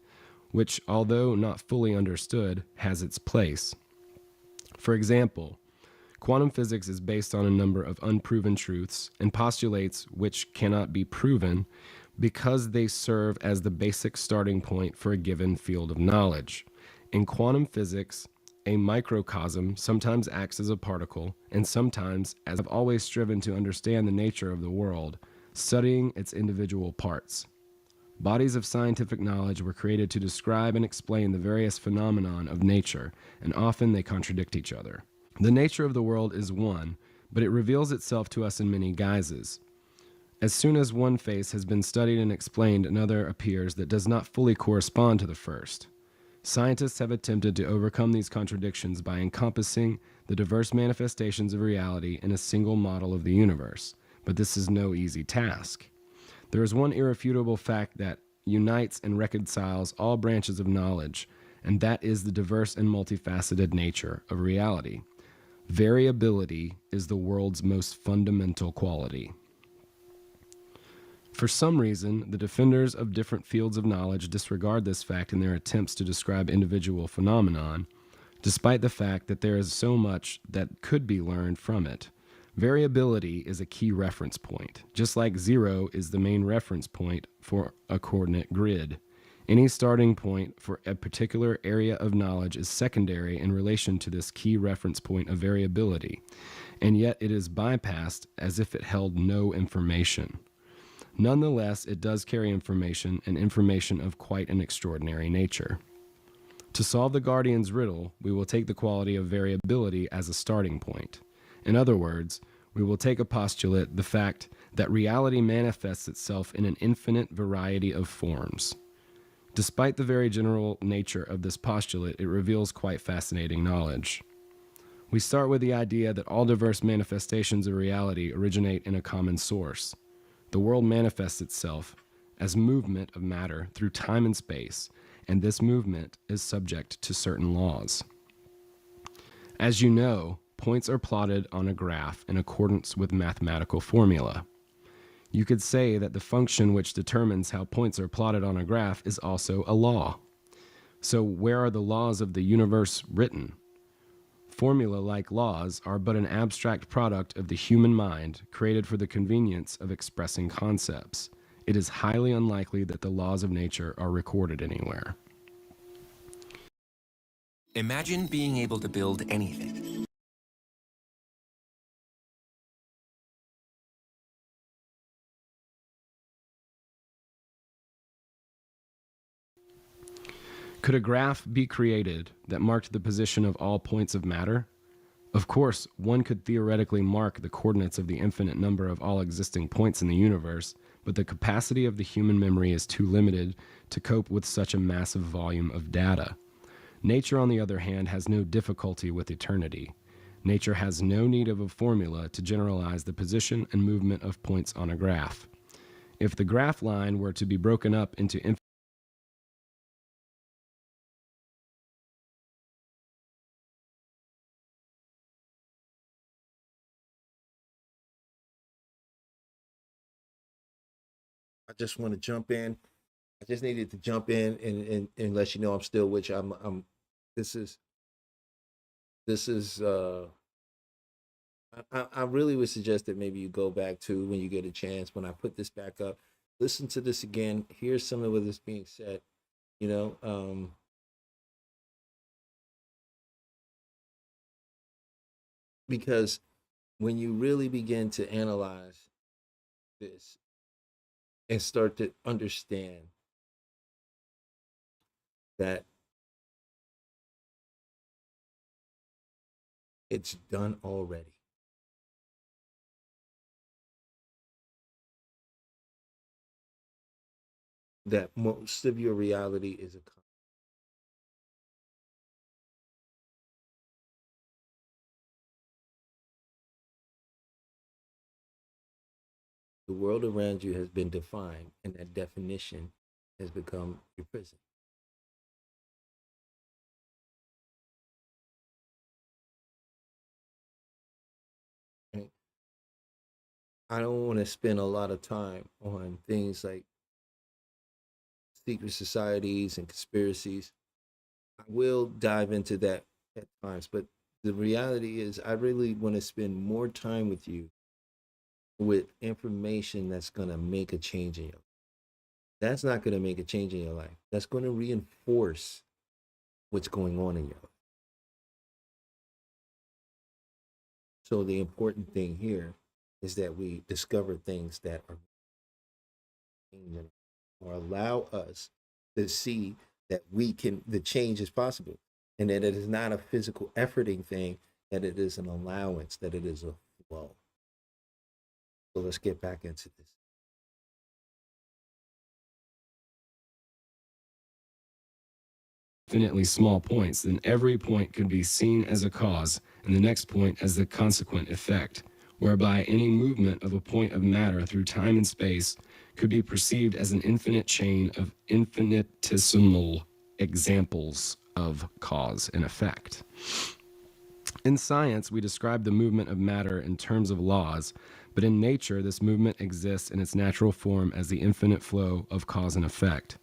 which, although not fully understood, has its place. For example, Quantum physics is based on a number of unproven truths and postulates which cannot be proven because they serve as the basic starting point for a given field of knowledge. In quantum physics, a microcosm sometimes acts as a particle, and sometimes, as I've always striven to understand the nature of the world, studying its individual parts. Bodies of scientific knowledge were created to describe and explain the various phenomenon of nature, and often they contradict each other. The nature of the world is one, but it reveals itself to us in many guises. As soon as one face has been studied and explained, another appears that does not fully correspond to the first. Scientists have attempted to overcome these contradictions by encompassing the diverse manifestations of reality in a single model of the universe, but this is no easy task. There is one irrefutable fact that unites and reconciles all branches of knowledge, and that is the diverse and multifaceted nature of reality. Variability is the world's most fundamental quality. For some reason, the defenders of different fields of knowledge disregard this fact in their attempts to describe individual phenomenon, despite the fact that there is so much that could be learned from it. Variability is a key reference point, just like 0 is the main reference point for a coordinate grid. Any starting point for a particular area of knowledge is secondary in relation to this key reference point of variability, and yet it is bypassed as if it held no information. Nonetheless, it does carry information, and information of quite an extraordinary nature. To solve the Guardian's riddle, we will take the quality of variability as a starting point. In other words, we will take a postulate, the fact that reality manifests itself in an infinite variety of forms. Despite the very general nature of this postulate, it reveals quite fascinating knowledge. We start with the idea that all diverse manifestations of reality originate in a common source. The world manifests itself as movement of matter through time and space, and this movement is subject to certain laws. As you know, points are plotted on a graph in accordance with mathematical formula. You could say that the function which determines how points are plotted on a graph is also a law. So where are the laws of the universe written? Formula-like laws are but an abstract product of the human mind created for the convenience of expressing concepts. It is highly unlikely that the laws of nature are recorded anywhere. Imagine being able to build anything. Could a graph be created that marked the position of all points of matter? Of course, one could theoretically mark the coordinates of the infinite number of all existing points in the universe, but the capacity of the human memory is too limited to cope with such a massive volume of data. Nature, on the other hand, has no difficulty with eternity. Nature has no need of a formula to generalize the position and movement of points on a graph. If the graph line were to be broken up into I just want to jump in. I just needed to jump in and let you know I'm still with you. This is I really would suggest that maybe you go back to when you get a chance, when I put this back up, listen to this again, hear some of what is being said, you know, because when you really begin to analyze this and start to understand that it's done already. That most of your reality is a the world around you has been defined, and that definition has become your prison. And I don't want to spend a lot of time on things like secret societies and conspiracies. I will dive into that at times, but The reality is, I really want to spend more time with you with information that's going to make a change in your life. That's not going to make a change in your life. That's going to reinforce what's going on in your life. So the important thing here is that we discover things that are changing or allow us to see that the change is possible, and that it is not a physical efforting thing, that it is an allowance, that it is a flow. So let's get back into this. Infinitely small points, then every point could be seen as a cause and the next point as the consequent effect, whereby any movement of a point of matter through time and space could be perceived as an infinite chain of infinitesimal examples of cause and effect. In science, we describe the movement of matter in terms of laws, but in nature, this movement exists in its natural form as the infinite flow of cause and effect.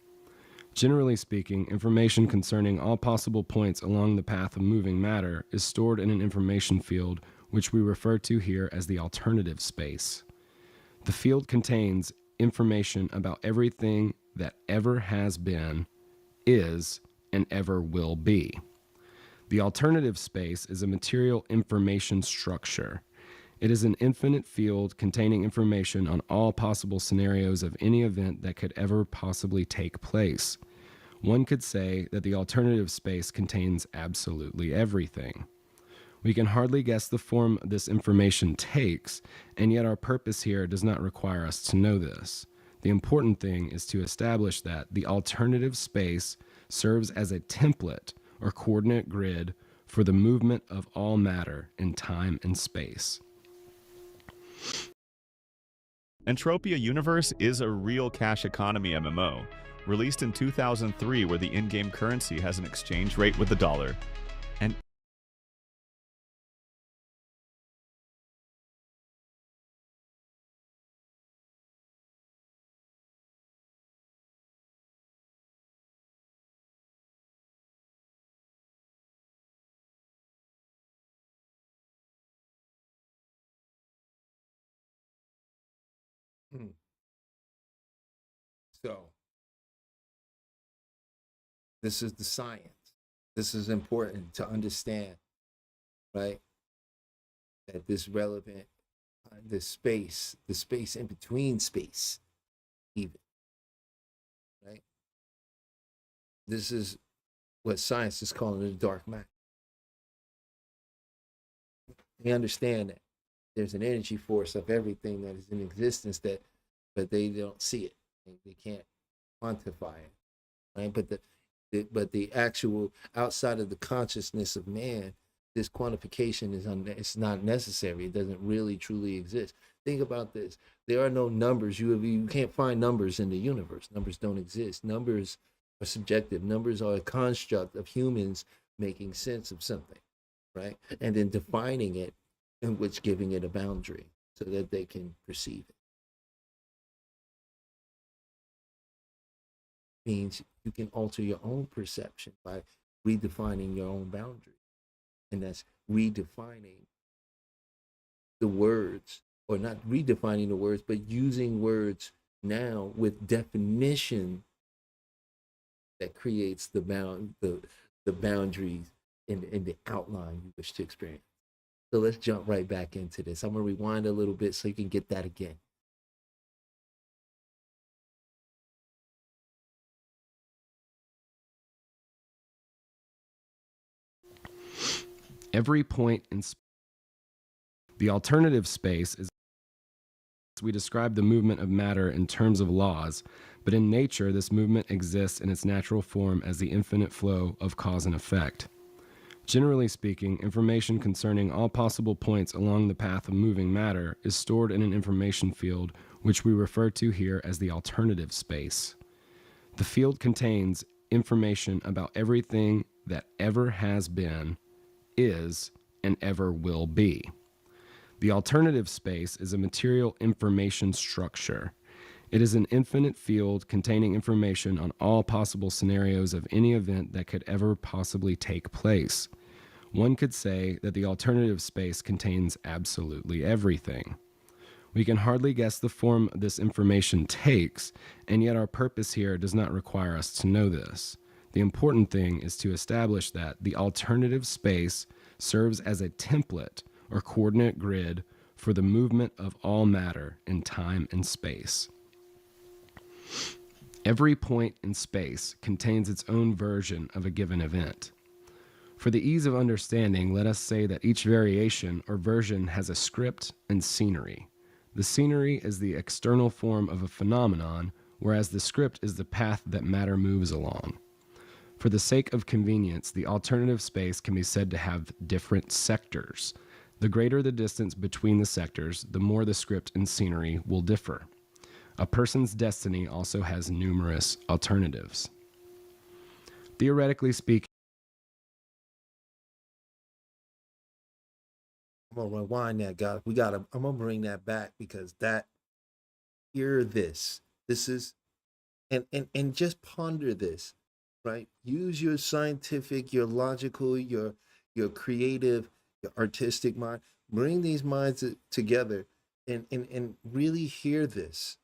Generally speaking, information concerning all possible points along the path of moving matter is stored in an information field, which we refer to here as the alternative space. The field contains information about everything that ever has been, is, and ever will be. The alternative space is a material information structure. It is an infinite field containing information on all possible scenarios of any event that could ever possibly take place. One could say that the alternative space contains absolutely everything. We can hardly guess the form this information takes, and yet our purpose here does not require us to know this. The important thing is to establish that the alternative space serves as a template or coordinate grid for the movement of all matter in time and space. Entropia Universe is a real cash economy MMO, released in 2003 where the in-game currency has an exchange rate with the dollar. And So this is the science. This is important to understand, right? That this relevant, the space in between space, even, right? This is what science is calling the dark matter. They understand that there's an energy force of everything that is in existence, but they don't see it. They can't quantify it, right? But the actual outside of the consciousness of man, this quantification it's not necessary. It doesn't really truly exist. Think about this. There are no numbers. You can't find numbers in the universe. Numbers don't exist. Numbers are subjective. Numbers are a construct of humans making sense of something, right? And then defining it, in which giving it a boundary so that they can perceive it. Means you can alter your own perception by redefining your own boundary. And that's redefining the words, or not redefining the words, but using words now with definition that creates the boundaries in the outline you wish to experience. So let's jump right back into this. I'm gonna rewind a little bit so you can get that again. Every point in the alternative space is, we describe the movement of matter in terms of laws, but in nature, this movement exists in its natural form as the infinite flow of cause and effect. Generally speaking, information concerning all possible points along the path of moving matter is stored in an information field, which we refer to here as the alternative space. The field contains information about everything that ever has been, is, and ever will be. The alternative space is a material information structure. It is an infinite field containing information on all possible scenarios of any event that could ever possibly take place. One could say that the alternative space contains absolutely everything. We can hardly guess the form this information takes, and yet our purpose here does not require us to know this. The important thing is to establish that the alternative space serves as a template or coordinate grid for the movement of all matter in time and space. Every point in space contains its own version of a given event. For the ease of understanding, let us say that each variation or version has a script and scenery. The scenery is the external form of a phenomenon, whereas the script is the path that matter moves along. For the sake of convenience, the alternative space can be said to have different sectors. The greater the distance between the sectors, the more the script and scenery will differ. A person's destiny also has numerous alternatives. Theoretically speaking, I'm gonna rewind that, guys. I'm gonna bring that back because hear this. This is and just ponder this, right? Use your scientific, your logical, your creative, your artistic mind. Bring these minds together and really hear this,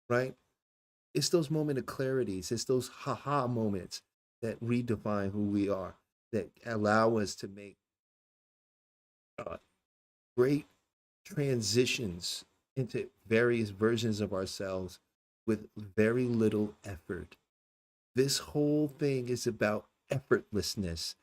right? It's those moment of clarities, it's those haha moments that redefine who we are, that allow us to make great transitions into various versions of ourselves with very little effort. This whole thing is about effortlessness,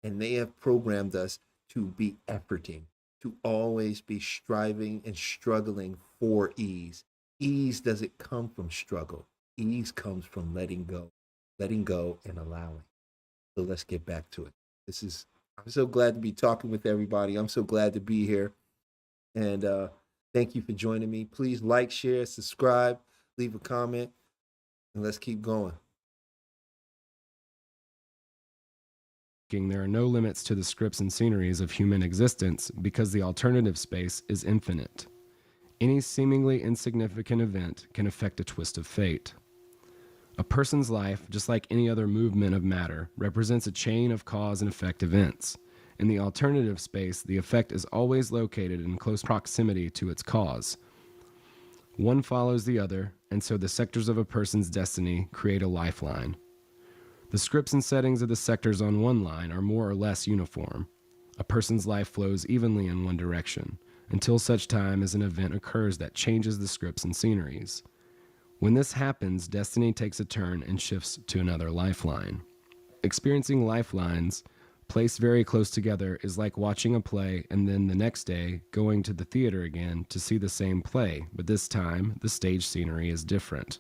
and they have programmed us to be efforting, to always be striving and struggling for ease. Ease doesn't come from struggle. Ease comes from letting go and allowing. So let's get back to it. I'm so glad to be talking with everybody. I'm so glad to be here. And thank you for joining me. Please like, share, subscribe, leave a comment, and let's keep going. there are no limits to the scripts and sceneries of human existence because the alternative space is infinite. Any seemingly insignificant event can affect a twist of fate. A person's life, just like any other movement of matter, represents a chain of cause and effect events. In the alternative space, the effect is always located in close proximity to its cause. One follows the other, and so the sectors of a person's destiny create a lifeline. The scripts and settings of the sectors on one line are more or less uniform. A person's life flows evenly in one direction, until such time as an event occurs that changes the scripts and sceneries. When this happens, destiny takes a turn and shifts to another lifeline. Experiencing lifelines placed very close together is like watching a play and then the next day going to the theater again to see the same play, but this time the stage scenery is different.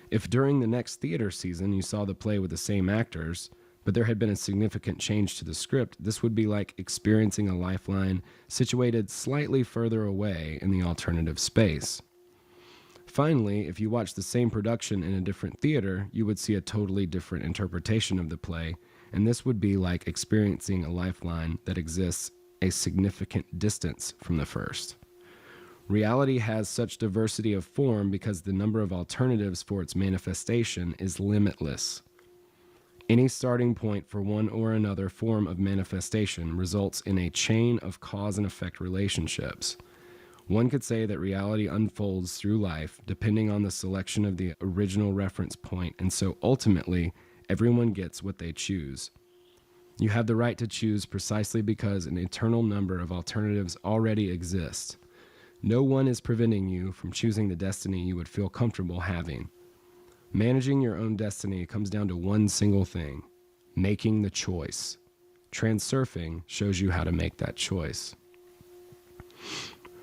If during the next theater season you saw the play with the same actors, but there had been a significant change to the script, this would be like experiencing a lifeline situated slightly further away in the alternative space. Finally, if you watch the same production in a different theater, you would see a totally different interpretation of the play, and this would be like experiencing a lifeline that exists a significant distance from the first. Reality has such diversity of form because the number of alternatives for its manifestation is limitless. Any starting point for one or another form of manifestation results in a chain of cause and effect relationships. One could say that reality unfolds through life depending on the selection of the original reference point, and so ultimately, everyone gets what they choose. You have the right to choose precisely because an eternal number of alternatives already exist. No one is preventing you from choosing the destiny you would feel comfortable having. Managing your own destiny comes down to one single thing: making the choice. Transurfing shows you how to make that choice.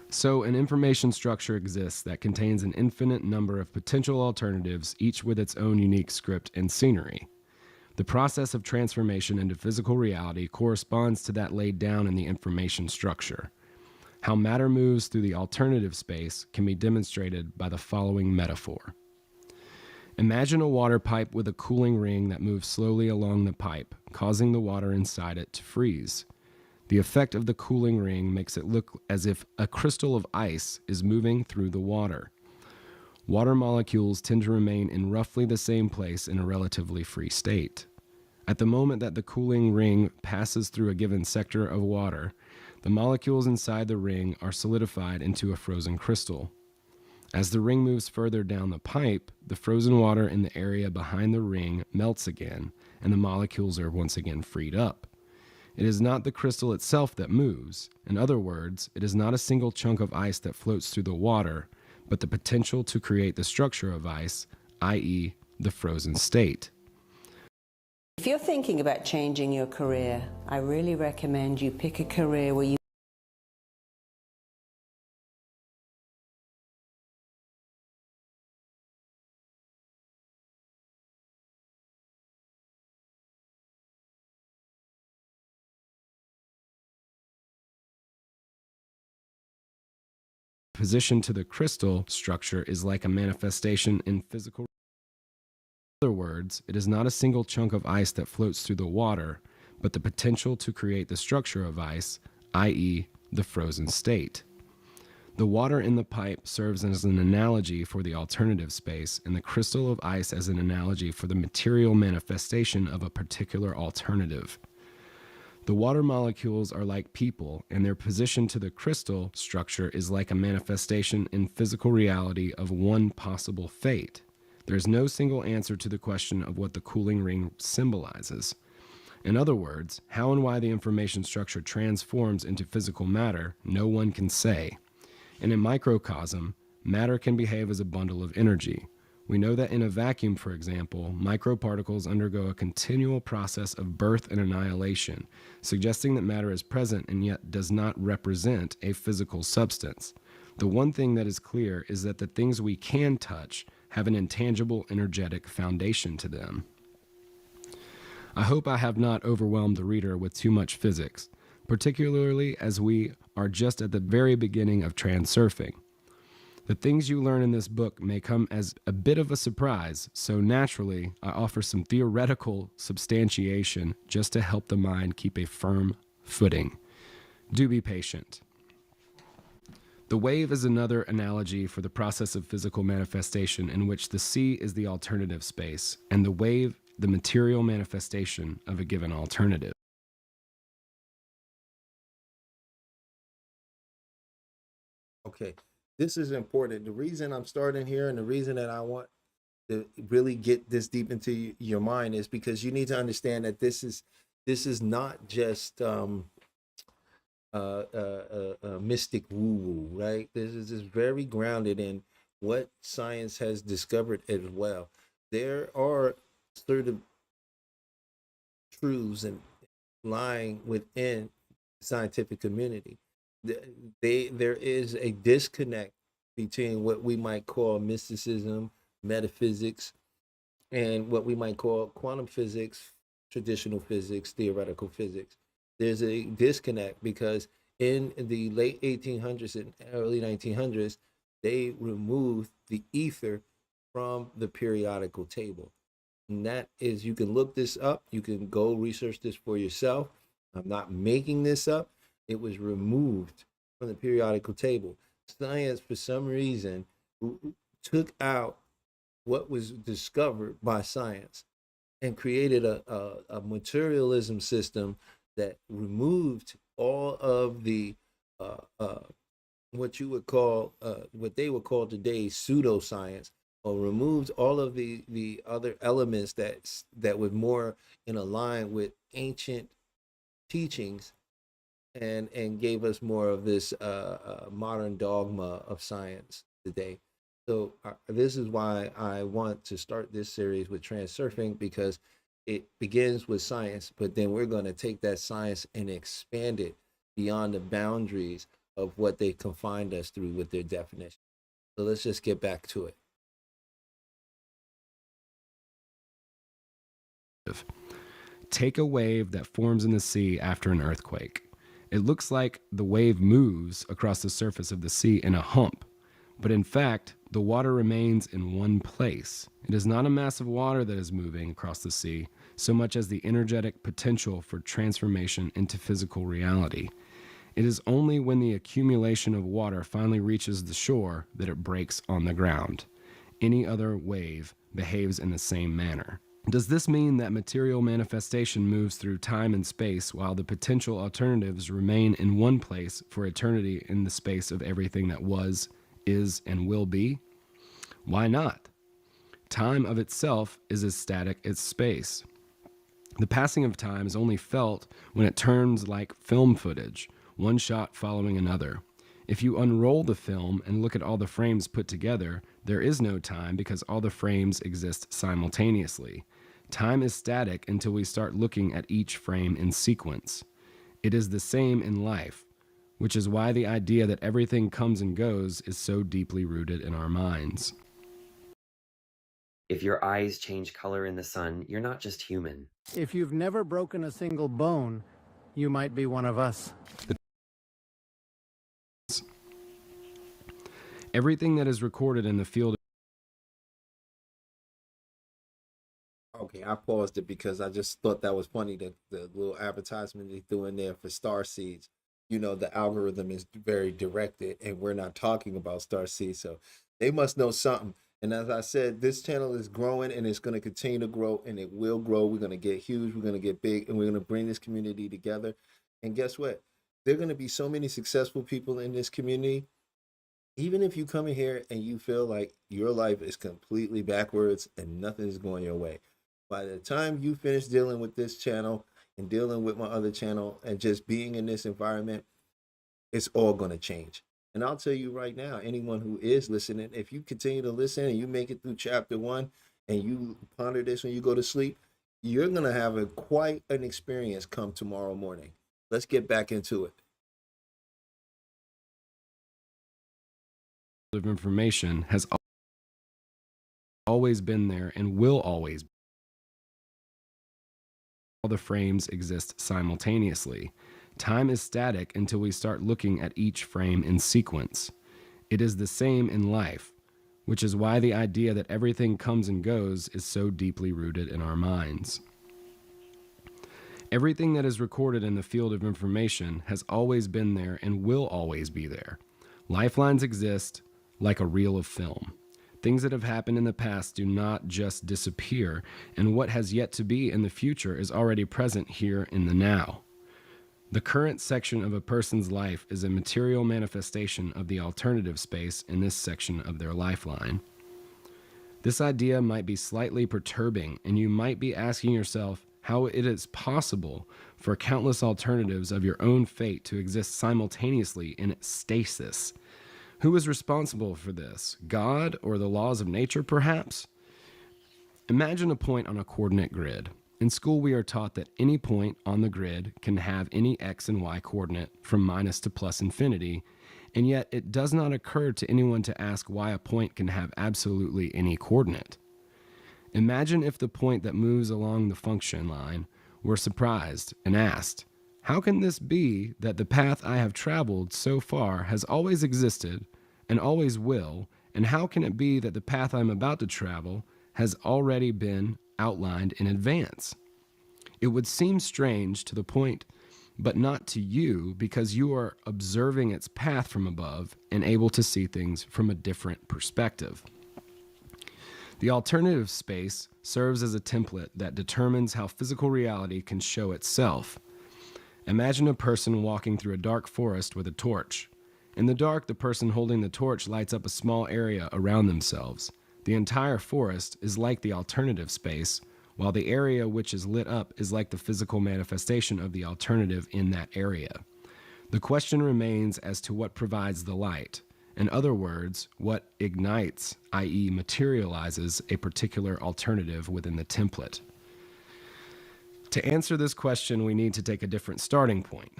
So an information structure exists that contains an infinite number of potential alternatives, each with its own unique script and scenery. The process of transformation into physical reality corresponds to that laid down in the information structure. How matter moves through the alternative space can be demonstrated by the following metaphor. Imagine a water pipe with a cooling ring that moves slowly along the pipe, causing the water inside it to freeze. The effect of the cooling ring makes it look as if a crystal of ice is moving through the water. Water molecules tend to remain in roughly the same place in a relatively free state. At the moment that the cooling ring passes through a given sector of water, the molecules inside the ring are solidified into a frozen crystal. As the ring moves further down the pipe, the frozen water in the area behind the ring melts again, and the molecules are once again freed up. It is not the crystal itself that moves. In other words, it is not a single chunk of ice that floats through the water, but the potential to create the structure of ice, i.e., the frozen state. If you're thinking about changing your career, I really recommend you pick a career where you Position to the crystal structure is like a manifestation in physical. In other words, it is not a single chunk of ice that floats through the water, but the potential to create the structure of ice, i.e., the frozen state. The water in the pipe serves as an analogy for the alternative space, and the crystal of ice as an analogy for the material manifestation of a particular alternative. The water molecules are like people, and their position to the crystal structure is like a manifestation in physical reality of one possible fate. There is no single answer to the question of what the cooling ring symbolizes. In other words, how and why the information structure transforms into physical matter, no one can say. In a microcosm, matter can behave as a bundle of energy. We know that in a vacuum, for example, microparticles undergo a continual process of birth and annihilation, suggesting that matter is present and yet does not represent a physical substance. The one thing that is clear is that the things we can touch have an intangible, energetic foundation to them. I hope I have not overwhelmed the reader with too much physics, particularly as we are just at the very beginning of transurfing. The things you learn in this book may come as a bit of a surprise, so naturally, I offer some theoretical substantiation just to help the mind keep a firm footing. Do be patient. The wave is another analogy for the process of physical manifestation in which the sea is the alternative space, and the wave, the material manifestation of a given alternative. Okay. This is important. The reason I'm starting here and the reason that I want to really get this deep into your mind is because you need to understand that this is not just mystic woo-woo, right? This is just very grounded in what science has discovered as well. There are certain truths and lying within the scientific community. There is a disconnect between what we might call mysticism, metaphysics, and what we might call quantum physics, traditional physics, theoretical physics. There's a disconnect because in the late 1800s and early 1900s, they removed the ether from the periodical table. And that is, you can look this up. You can go research this for yourself. I'm not making this up. It was removed from the periodical table. Science, for some reason, took out what was discovered by science and created a materialism system that removed all of the what you would call what they would call today pseudoscience, or removed all of the other elements that were more in line with ancient teachings, and gave us more of this modern dogma of science today. So this is why I want to start this series with Transurfing, because it begins with science, but then we're going to take that science and expand it beyond the boundaries of what they confined us through with their definition. So let's just get back to it. Take a wave that forms in the sea after an earthquake. It looks like the wave moves across the surface of the sea in a hump, but in fact, the water remains in one place. It is not a mass of water that is moving across the sea, so much as the energetic potential for transformation into physical reality. It is only when the accumulation of water finally reaches the shore that it breaks on the ground. Any other wave behaves in the same manner. Does this mean that material manifestation moves through time and space while the potential alternatives remain in one place for eternity in the space of everything that was, is, and will be? Why not? Time of itself is as static as space. The passing of time is only felt when it turns like film footage, one shot following another. If you unroll the film and look at all the frames put together, there is no time because all the frames exist simultaneously. Time is static until we start looking at each frame in sequence. It is the same in life, which is why the idea that everything comes and goes is so deeply rooted in our minds. If your eyes change color in the sun, you're not just human. If you've never broken a single bone, you might be one of us. Everything that is recorded in the field. Okay, I paused it because I just thought that was funny, that the little advertisement they threw in there for star seeds. You know, the algorithm is very directed, and we're not talking about star seeds, so they must know something. And as I said, this channel is growing, and it's going to continue to grow, and it will grow. We're going to get huge, we're going to get big, and we're going to bring this community together. And guess what? There are going to be so many successful people in this community. Even if you come in here and you feel like your life is completely backwards and nothing is going your way, by the time you finish dealing with this channel and dealing with my other channel and just being in this environment, it's all going to change. And I'll tell you right now, anyone who is listening, if you continue to listen and you make it through chapter 1 and you ponder this when you go to sleep, you're going to have quite an experience come tomorrow morning. Let's get back into it. Of information has always been there and will always be. All the frames exist simultaneously. Time is static until we start looking at each frame in sequence. It is the same in life, which is why the idea that everything comes and goes is so deeply rooted in our minds. Everything that is recorded in the field of information has always been there and will always be there. Lifelines exist like a reel of film. Things that have happened in the past do not just disappear, and what has yet to be in the future is already present here in the now. The current section of a person's life is a material manifestation of the alternative space in this section of their lifeline. This idea might be slightly perturbing, and you might be asking yourself how it is possible for countless alternatives of your own fate to exist simultaneously in stasis. Who is responsible for this? God or the laws of nature, perhaps? Imagine a point on a coordinate grid. In school, we are taught that any point on the grid can have any x and y coordinate from minus to plus infinity, and yet it does not occur to anyone to ask why a point can have absolutely any coordinate. Imagine if the point that moves along the function line were surprised and asked, how can this be that the path I have traveled so far has always existed and always will, and how can it be that the path I'm about to travel has already been outlined in advance? It would seem strange to the point, but not to you, because you are observing its path from above and able to see things from a different perspective. The alternative space serves as a template that determines how physical reality can show itself. Imagine a person walking through a dark forest with a torch. In the dark, the person holding the torch lights up a small area around themselves. The entire forest is like the alternative space, while the area which is lit up is like the physical manifestation of the alternative in that area. The question remains as to what provides the light. In other words, what ignites, i.e. materializes, a particular alternative within the template. To answer this question, we need to take a different starting point.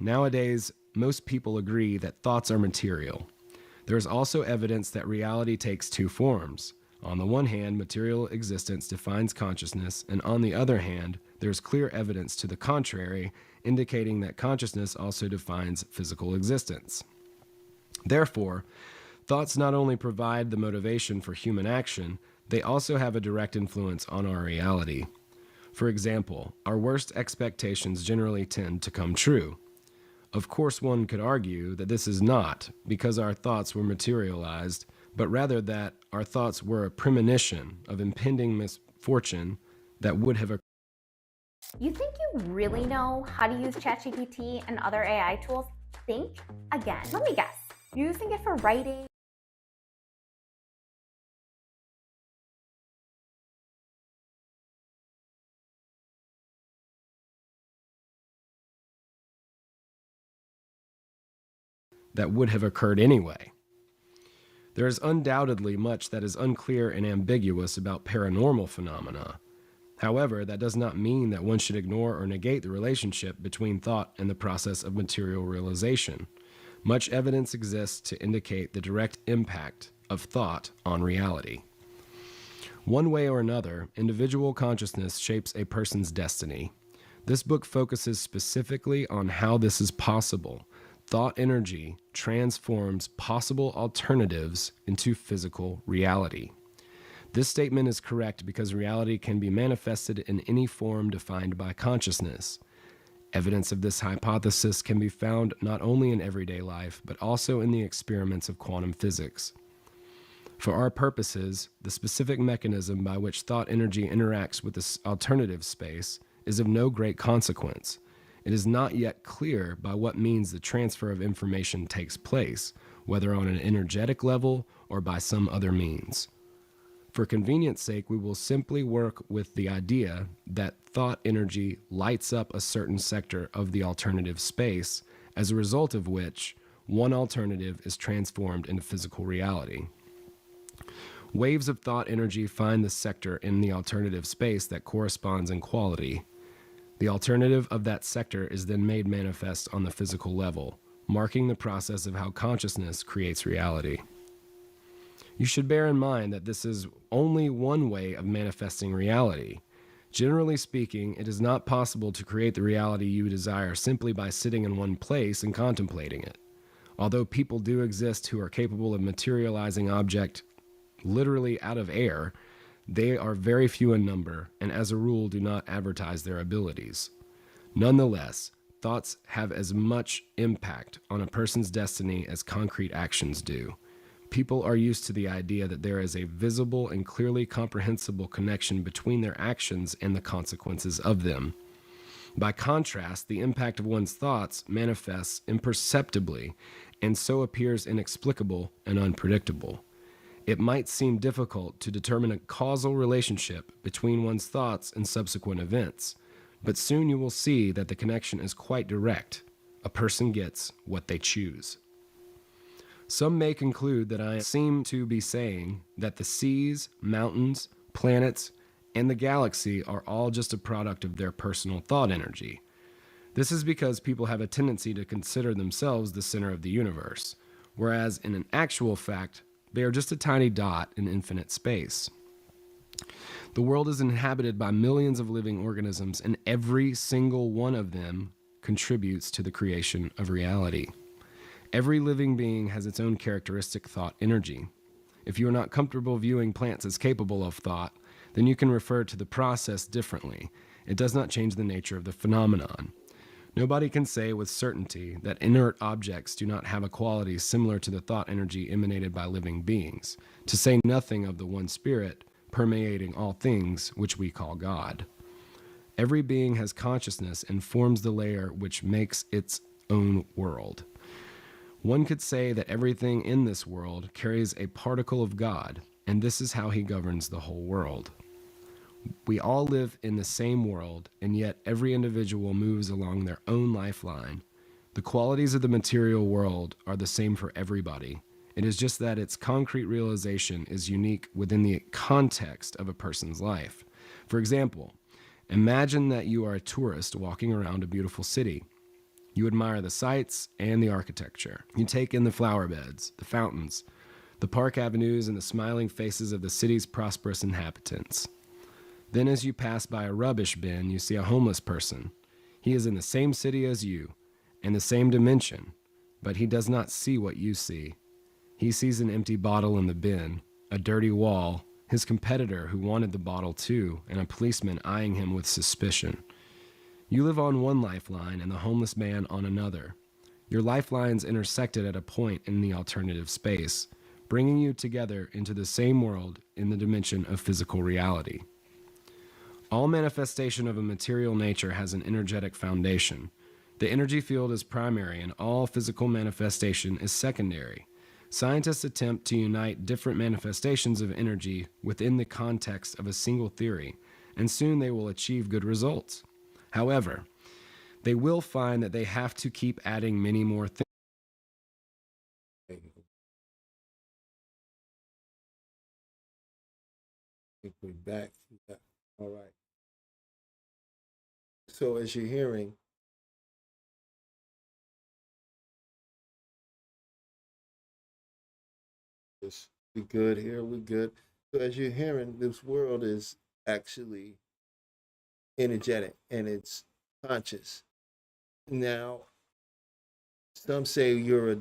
Nowadays, most people agree that thoughts are material. There is also evidence that reality takes two forms. On the one hand, material existence defines consciousness, and on the other hand, there is clear evidence to the contrary, indicating that consciousness also defines physical existence. Therefore, thoughts not only provide the motivation for human action, they also have a direct influence on our reality. For example, our worst expectations generally tend to come true. Of course, one could argue that this is not because our thoughts were materialized, but rather that our thoughts were a premonition of impending misfortune that would have occurred. You think you really know how to use ChatGPT and other AI tools? Think again. Let me guess. You're using it for writing? That would have occurred anyway. There is undoubtedly much that is unclear and ambiguous about paranormal phenomena. However, that does not mean that one should ignore or negate the relationship between thought and the process of material realization. Much evidence exists to indicate the direct impact of thought on reality. One way or another, individual consciousness shapes a person's destiny. This book focuses specifically on how this is possible. Thought energy transforms possible alternatives into physical reality. This statement is correct because reality can be manifested in any form defined by consciousness. Evidence of this hypothesis can be found not only in everyday life, but also in the experiments of quantum physics. For our purposes, the specific mechanism by which thought energy interacts with this alternative space is of no great consequence. It is not yet clear by what means the transfer of information takes place, whether on an energetic level or by some other means. For convenience sake, we will simply work with the idea that thought energy lights up a certain sector of the alternative space, as a result of which one alternative is transformed into physical reality. Waves of thought energy find the sector in the alternative space that corresponds in quality. The alternative of that sector is then made manifest on the physical level, marking the process of how consciousness creates reality. You should bear in mind that this is only one way of manifesting reality. Generally speaking, it is not possible to create the reality you desire simply by sitting in one place and contemplating it. Although people do exist who are capable of materializing objects literally out of air, they are very few in number and as a rule do not advertise their abilities. Nonetheless, thoughts have as much impact on a person's destiny as concrete actions do. People are used to the idea that there is a visible and clearly comprehensible connection between their actions and the consequences of them. By contrast, the impact of one's thoughts manifests imperceptibly and so appears inexplicable and unpredictable. It might seem difficult to determine a causal relationship between one's thoughts and subsequent events, but soon you will see that the connection is quite direct. A person gets what they choose. Some may conclude that I seem to be saying that the seas, mountains, planets, and the galaxy are all just a product of their personal thought energy. This is because people have a tendency to consider themselves the center of the universe, whereas in an actual fact, they are just a tiny dot in infinite space. The world is inhabited by millions of living organisms, and every single one of them contributes to the creation of reality. Every living being has its own characteristic thought energy. If you are not comfortable viewing plants as capable of thought, then you can refer to the process differently. It does not change the nature of the phenomenon. Nobody can say with certainty that inert objects do not have a quality similar to the thought energy emanated by living beings, to say nothing of the one spirit permeating all things, which we call God. Every being has consciousness and forms the layer which makes its own world. One could say that everything in this world carries a particle of God, and this is how he governs the whole world. We all live in the same world, and yet every individual moves along their own lifeline. The qualities of the material world are the same for everybody. It is just that its concrete realization is unique within the context of a person's life. For example, imagine that you are a tourist walking around a beautiful city. You admire the sights and the architecture. You take in the flower beds, the fountains, the park avenues, and the smiling faces of the city's prosperous inhabitants. Then as you pass by a rubbish bin, you see a homeless person. He is in the same city as you, and the same dimension, but he does not see what you see. He sees an empty bottle in the bin, a dirty wall, his competitor who wanted the bottle too, and a policeman eyeing him with suspicion. You live on one lifeline and the homeless man on another. Your lifelines intersected at a point in the alternative space, bringing you together into the same world in the dimension of physical reality. All manifestation of a material nature has an energetic foundation. The energy field is primary and all physical manifestation is secondary. Scientists attempt to unite different manifestations of energy within the context of a single theory, and soon they will achieve good results. However, they will find that they have to keep adding many more things. I think we're back. Yeah. All right. So as you're hearing, this we good here, we good. So as you're hearing, this world is actually energetic and it's conscious. Now, some say you're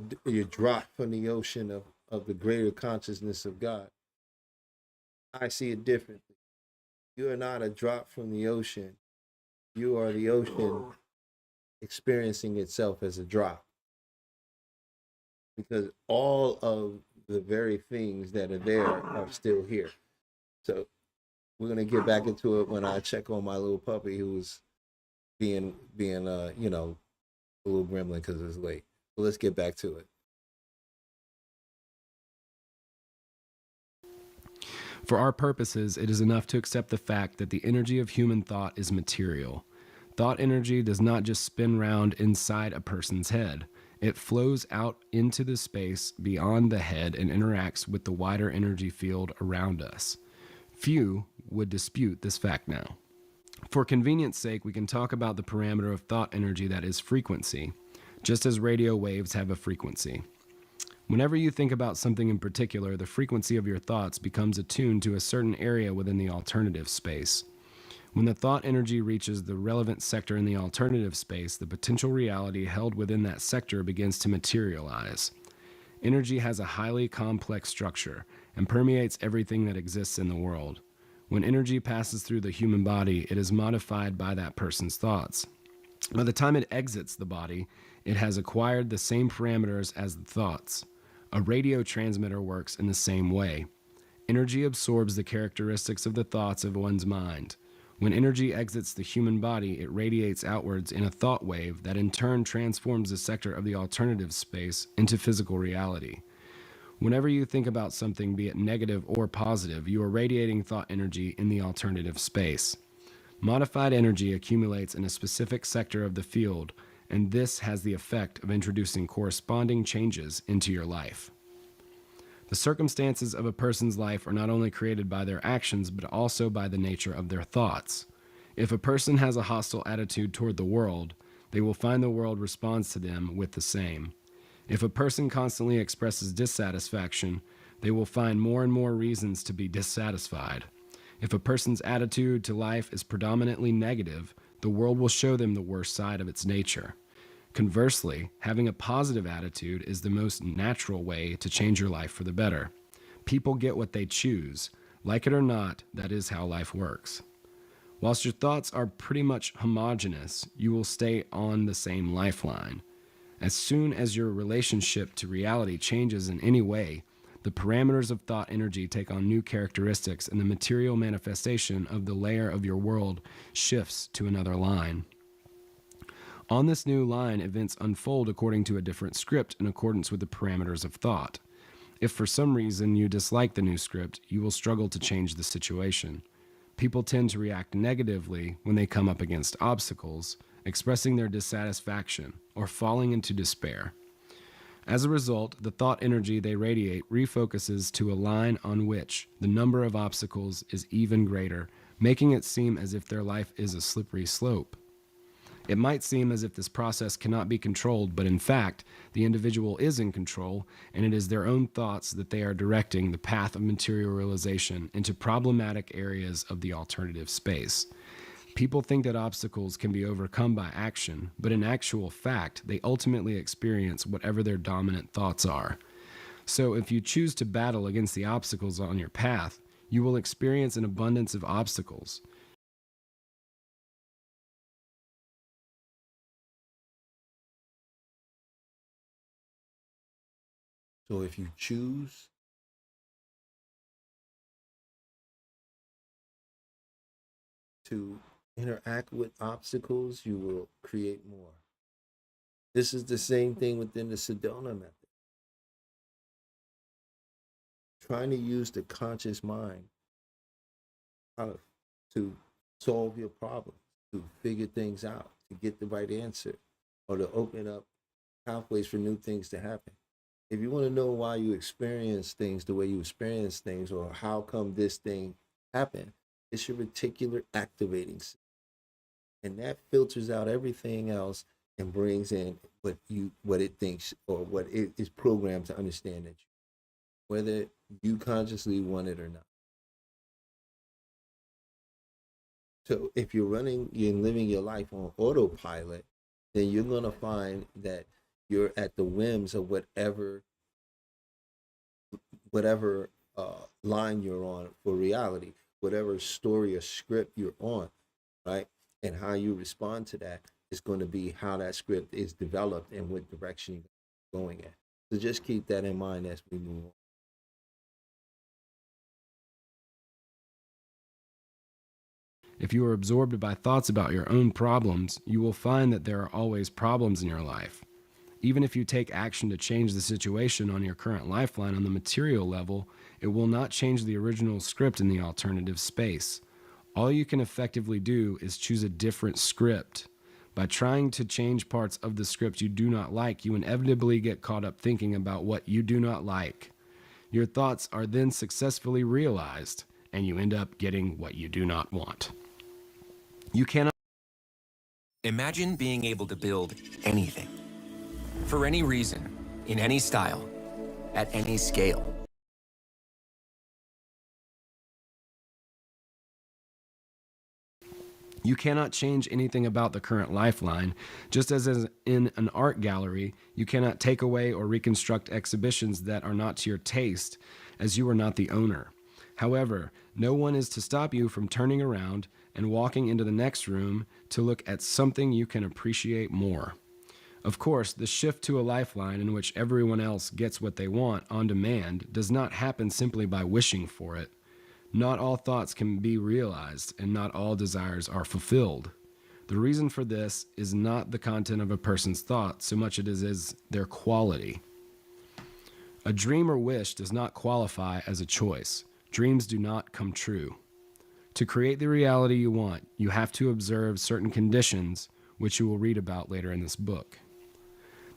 dropped from the ocean of the greater consciousness of God. I see it differently. You are not a drop from the ocean. You are the ocean experiencing itself as a drop. Because all of the very things that are there are still here. So we're gonna get back into it when I check on my little puppy who was being a little gremlin because it's late. So let's get back to it. For our purposes, it is enough to accept the fact that the energy of human thought is material. Thought energy does not just spin round inside a person's head. It flows out into the space beyond the head and interacts with the wider energy field around us. Few would dispute this fact now. For convenience sake, we can talk about the parameter of thought energy that is frequency, just as radio waves have a frequency. Whenever you think about something in particular, the frequency of your thoughts becomes attuned to a certain area within the alternative space. When the thought energy reaches the relevant sector in the alternative space, the potential reality held within that sector begins to materialize. Energy has a highly complex structure and permeates everything that exists in the world. When energy passes through the human body, it is modified by that person's thoughts. By the time it exits the body, it has acquired the same parameters as the thoughts. A radio transmitter works in the same way. Energy absorbs the characteristics of the thoughts of one's mind. When energy exits the human body, it radiates outwards in a thought wave that in turn transforms the sector of the alternative space into physical reality. Whenever you think about something, be it negative or positive, you are radiating thought energy in the alternative space. Modified energy accumulates in a specific sector of the field, and this has the effect of introducing corresponding changes into your life. The circumstances of a person's life are not only created by their actions, but also by the nature of their thoughts. If a person has a hostile attitude toward the world, they will find the world responds to them with the same. If a person constantly expresses dissatisfaction, they will find more and more reasons to be dissatisfied. If a person's attitude to life is predominantly negative, the world will show them the worst side of its nature. Conversely, having a positive attitude is the most natural way to change your life for the better. People get what they choose. Like it or not, that is how life works. Whilst your thoughts are pretty much homogeneous, you will stay on the same lifeline. As soon as your relationship to reality changes in any way, the parameters of thought energy take on new characteristics and the material manifestation of the layer of your world shifts to another line. On this new line, events unfold according to a different script in accordance with the parameters of thought. If for some reason you dislike the new script, you will struggle to change the situation. People tend to react negatively when they come up against obstacles, expressing their dissatisfaction or falling into despair. As a result, the thought energy they radiate refocuses to a line on which the number of obstacles is even greater, making it seem as if their life is a slippery slope. It might seem as if this process cannot be controlled, but in fact, the individual is in control, and it is their own thoughts that they are directing the path of material realization into problematic areas of the alternative space. People think that obstacles can be overcome by action, but in actual fact, they ultimately experience whatever their dominant thoughts are. So if you choose to battle against the obstacles on your path, you will experience an abundance of obstacles. So if you choose to interact with obstacles, you will create more. This is the same thing within the Sedona method. Trying to use the conscious mind to solve your problem, to figure things out, to get the right answer, or to open up pathways for new things to happen. If you want to know why you experience things the way you experience things, or how come this thing happened, it's your reticular activating system. And that filters out everything else and brings in what it thinks, or what it is programmed to understand that whether you consciously want it or not. So if you're running and living your life on autopilot, then you're going to find that you're at the whims of whatever line you're on for reality, whatever story or script you're on, right? And how you respond to that is going to be how that script is developed and what direction you're going in. So just keep that in mind as we move on. If you are absorbed by thoughts about your own problems, you will find that there are always problems in your life. Even if you take action to change the situation on your current lifeline on the material level, it will not change the original script in the alternative space. All you can effectively do is choose a different script. By trying to change parts of the script you do not like, you inevitably get caught up thinking about what you do not like. Your thoughts are then successfully realized, and you end up getting what you do not want. You cannot Imagine being able to build anything, for any reason, in any style, at any scale. You cannot change anything about the current lifeline, just as in an art gallery, you cannot take away or reconstruct exhibitions that are not to your taste, as you are not the owner. However, no one is to stop you from turning around and walking into the next room to look at something you can appreciate more. Of course, the shift to a lifeline in which everyone else gets what they want on demand does not happen simply by wishing for it. Not all thoughts can be realized, and not all desires are fulfilled. The reason for this is not the content of a person's thought so much as it is their quality. A dream or wish does not qualify as a choice. Dreams do not come true. To create the reality you want, you have to observe certain conditions, which you will read about later in this book.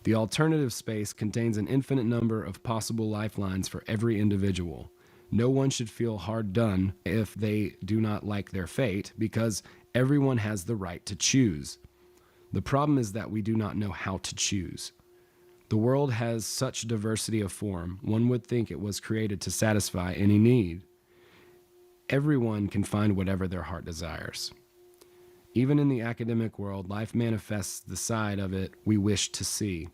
The alternative space contains an infinite number of possible lifelines for every individual. No one should feel hard done if they do not like their fate, because everyone has the right to choose. The problem is that we do not know how to choose. The world has such diversity of form, one would think it was created to satisfy any need. Everyone can find whatever their heart desires. Even in the academic world, life manifests the side of it we wish to see.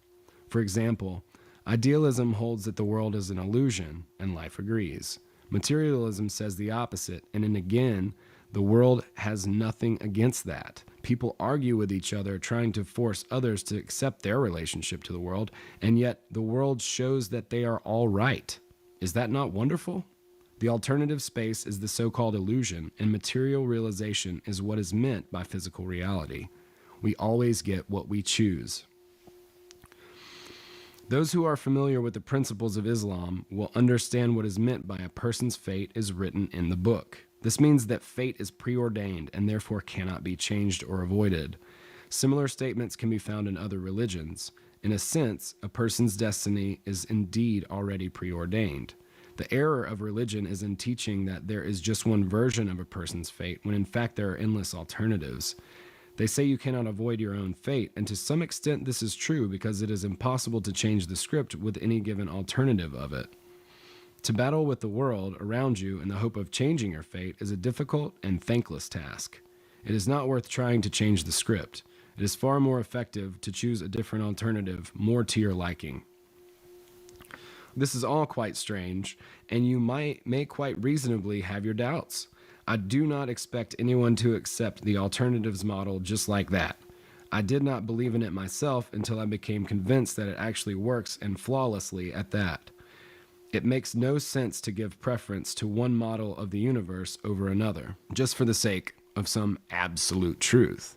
For example, idealism holds that the world is an illusion, and life agrees. Materialism says the opposite, and then again, the world has nothing against that. People argue with each other, trying to force others to accept their relationship to the world, and yet the world shows that they are all right. Is that not wonderful? The alternative space is the so-called illusion, and material realization is what is meant by physical reality. We always get what we choose. Those who are familiar with the principles of Islam will understand what is meant by a person's fate is written in the book. This means that fate is preordained and therefore cannot be changed or avoided. Similar statements can be found in other religions. In a sense, a person's destiny is indeed already preordained. The error of religion is in teaching that there is just one version of a person's fate, when in fact there are endless alternatives. They say you cannot avoid your own fate, and to some extent this is true because it is impossible to change the script with any given alternative of it. To battle with the world around you in the hope of changing your fate is a difficult and thankless task. It is not worth trying to change the script. It is far more effective to choose a different alternative, more to your liking. This is all quite strange, and you may quite reasonably have your doubts. I do not expect anyone to accept the alternatives model just like that. I did not believe in it myself until I became convinced that it actually works, and flawlessly at that. It makes no sense to give preference to one model of the universe over another, just for the sake of some absolute truth.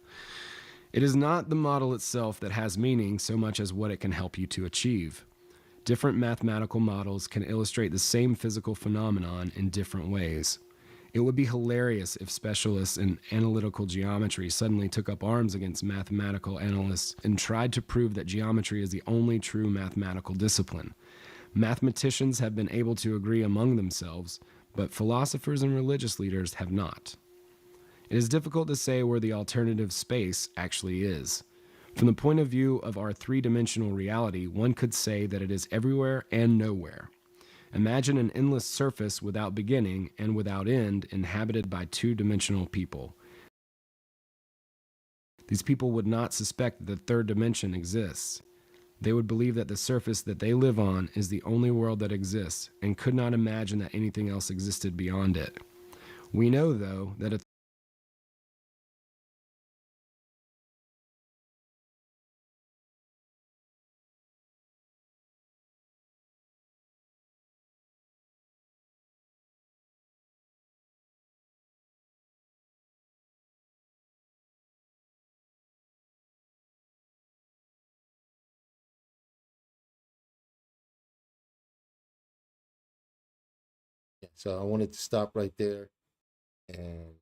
It is not the model itself that has meaning so much as what it can help you to achieve. Different mathematical models can illustrate the same physical phenomenon in different ways. It would be hilarious if specialists in analytical geometry suddenly took up arms against mathematical analysts and tried to prove that geometry is the only true mathematical discipline. Mathematicians have been able to agree among themselves, but philosophers and religious leaders have not. It is difficult to say where the alternative space actually is. From the point of view of our three-dimensional reality, one could say that it is everywhere and nowhere. Imagine an endless surface without beginning and without end, inhabited by two-dimensional people. These people would not suspect that the third dimension exists. They would believe that the surface that they live on is the only world that exists and could not imagine that anything else existed beyond it. We know, though, that So I wanted to stop right there. And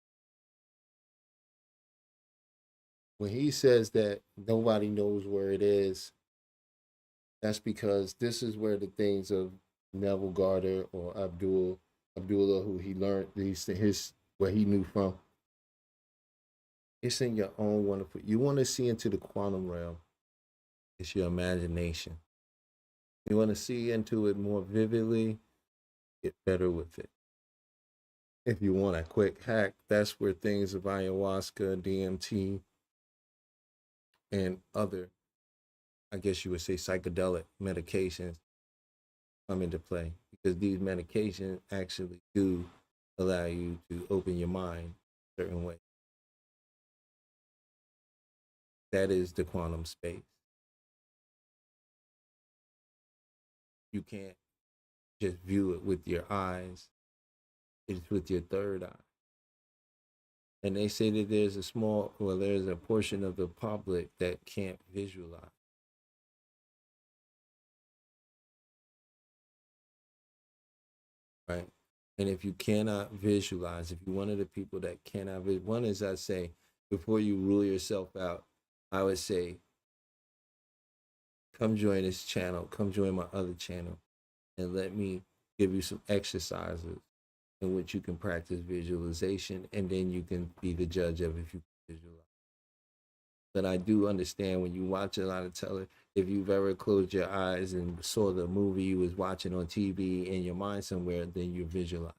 when he says that nobody knows where it is, that's because this is where the things of Neville Garter or Abdullah, who he learned where he knew from. It's in your own wonderful. You want to see into the quantum realm. It's your imagination. You want to see into it more vividly, get better with it. If you want a quick hack, that's where things of ayahuasca, DMT, and other, I guess you would say, psychedelic medications come into play, because these medications actually do allow you to open your mind a certain way. That is the quantum space. You can't just view it with your eyes. It's with your third eye. And they say that there's a portion of the public that can't visualize. Right? And if you cannot visualize, if you're one of the people that cannot visualize, one is, I say, before you rule yourself out, I would say, come join this channel, come join my other channel, and let me give you some exercises in which you can practice visualization, and then you can be the judge of if you can visualize. But I do understand when you watch a lot of television, if you've ever closed your eyes and saw the movie you was watching on TV in your mind somewhere, then you visualize.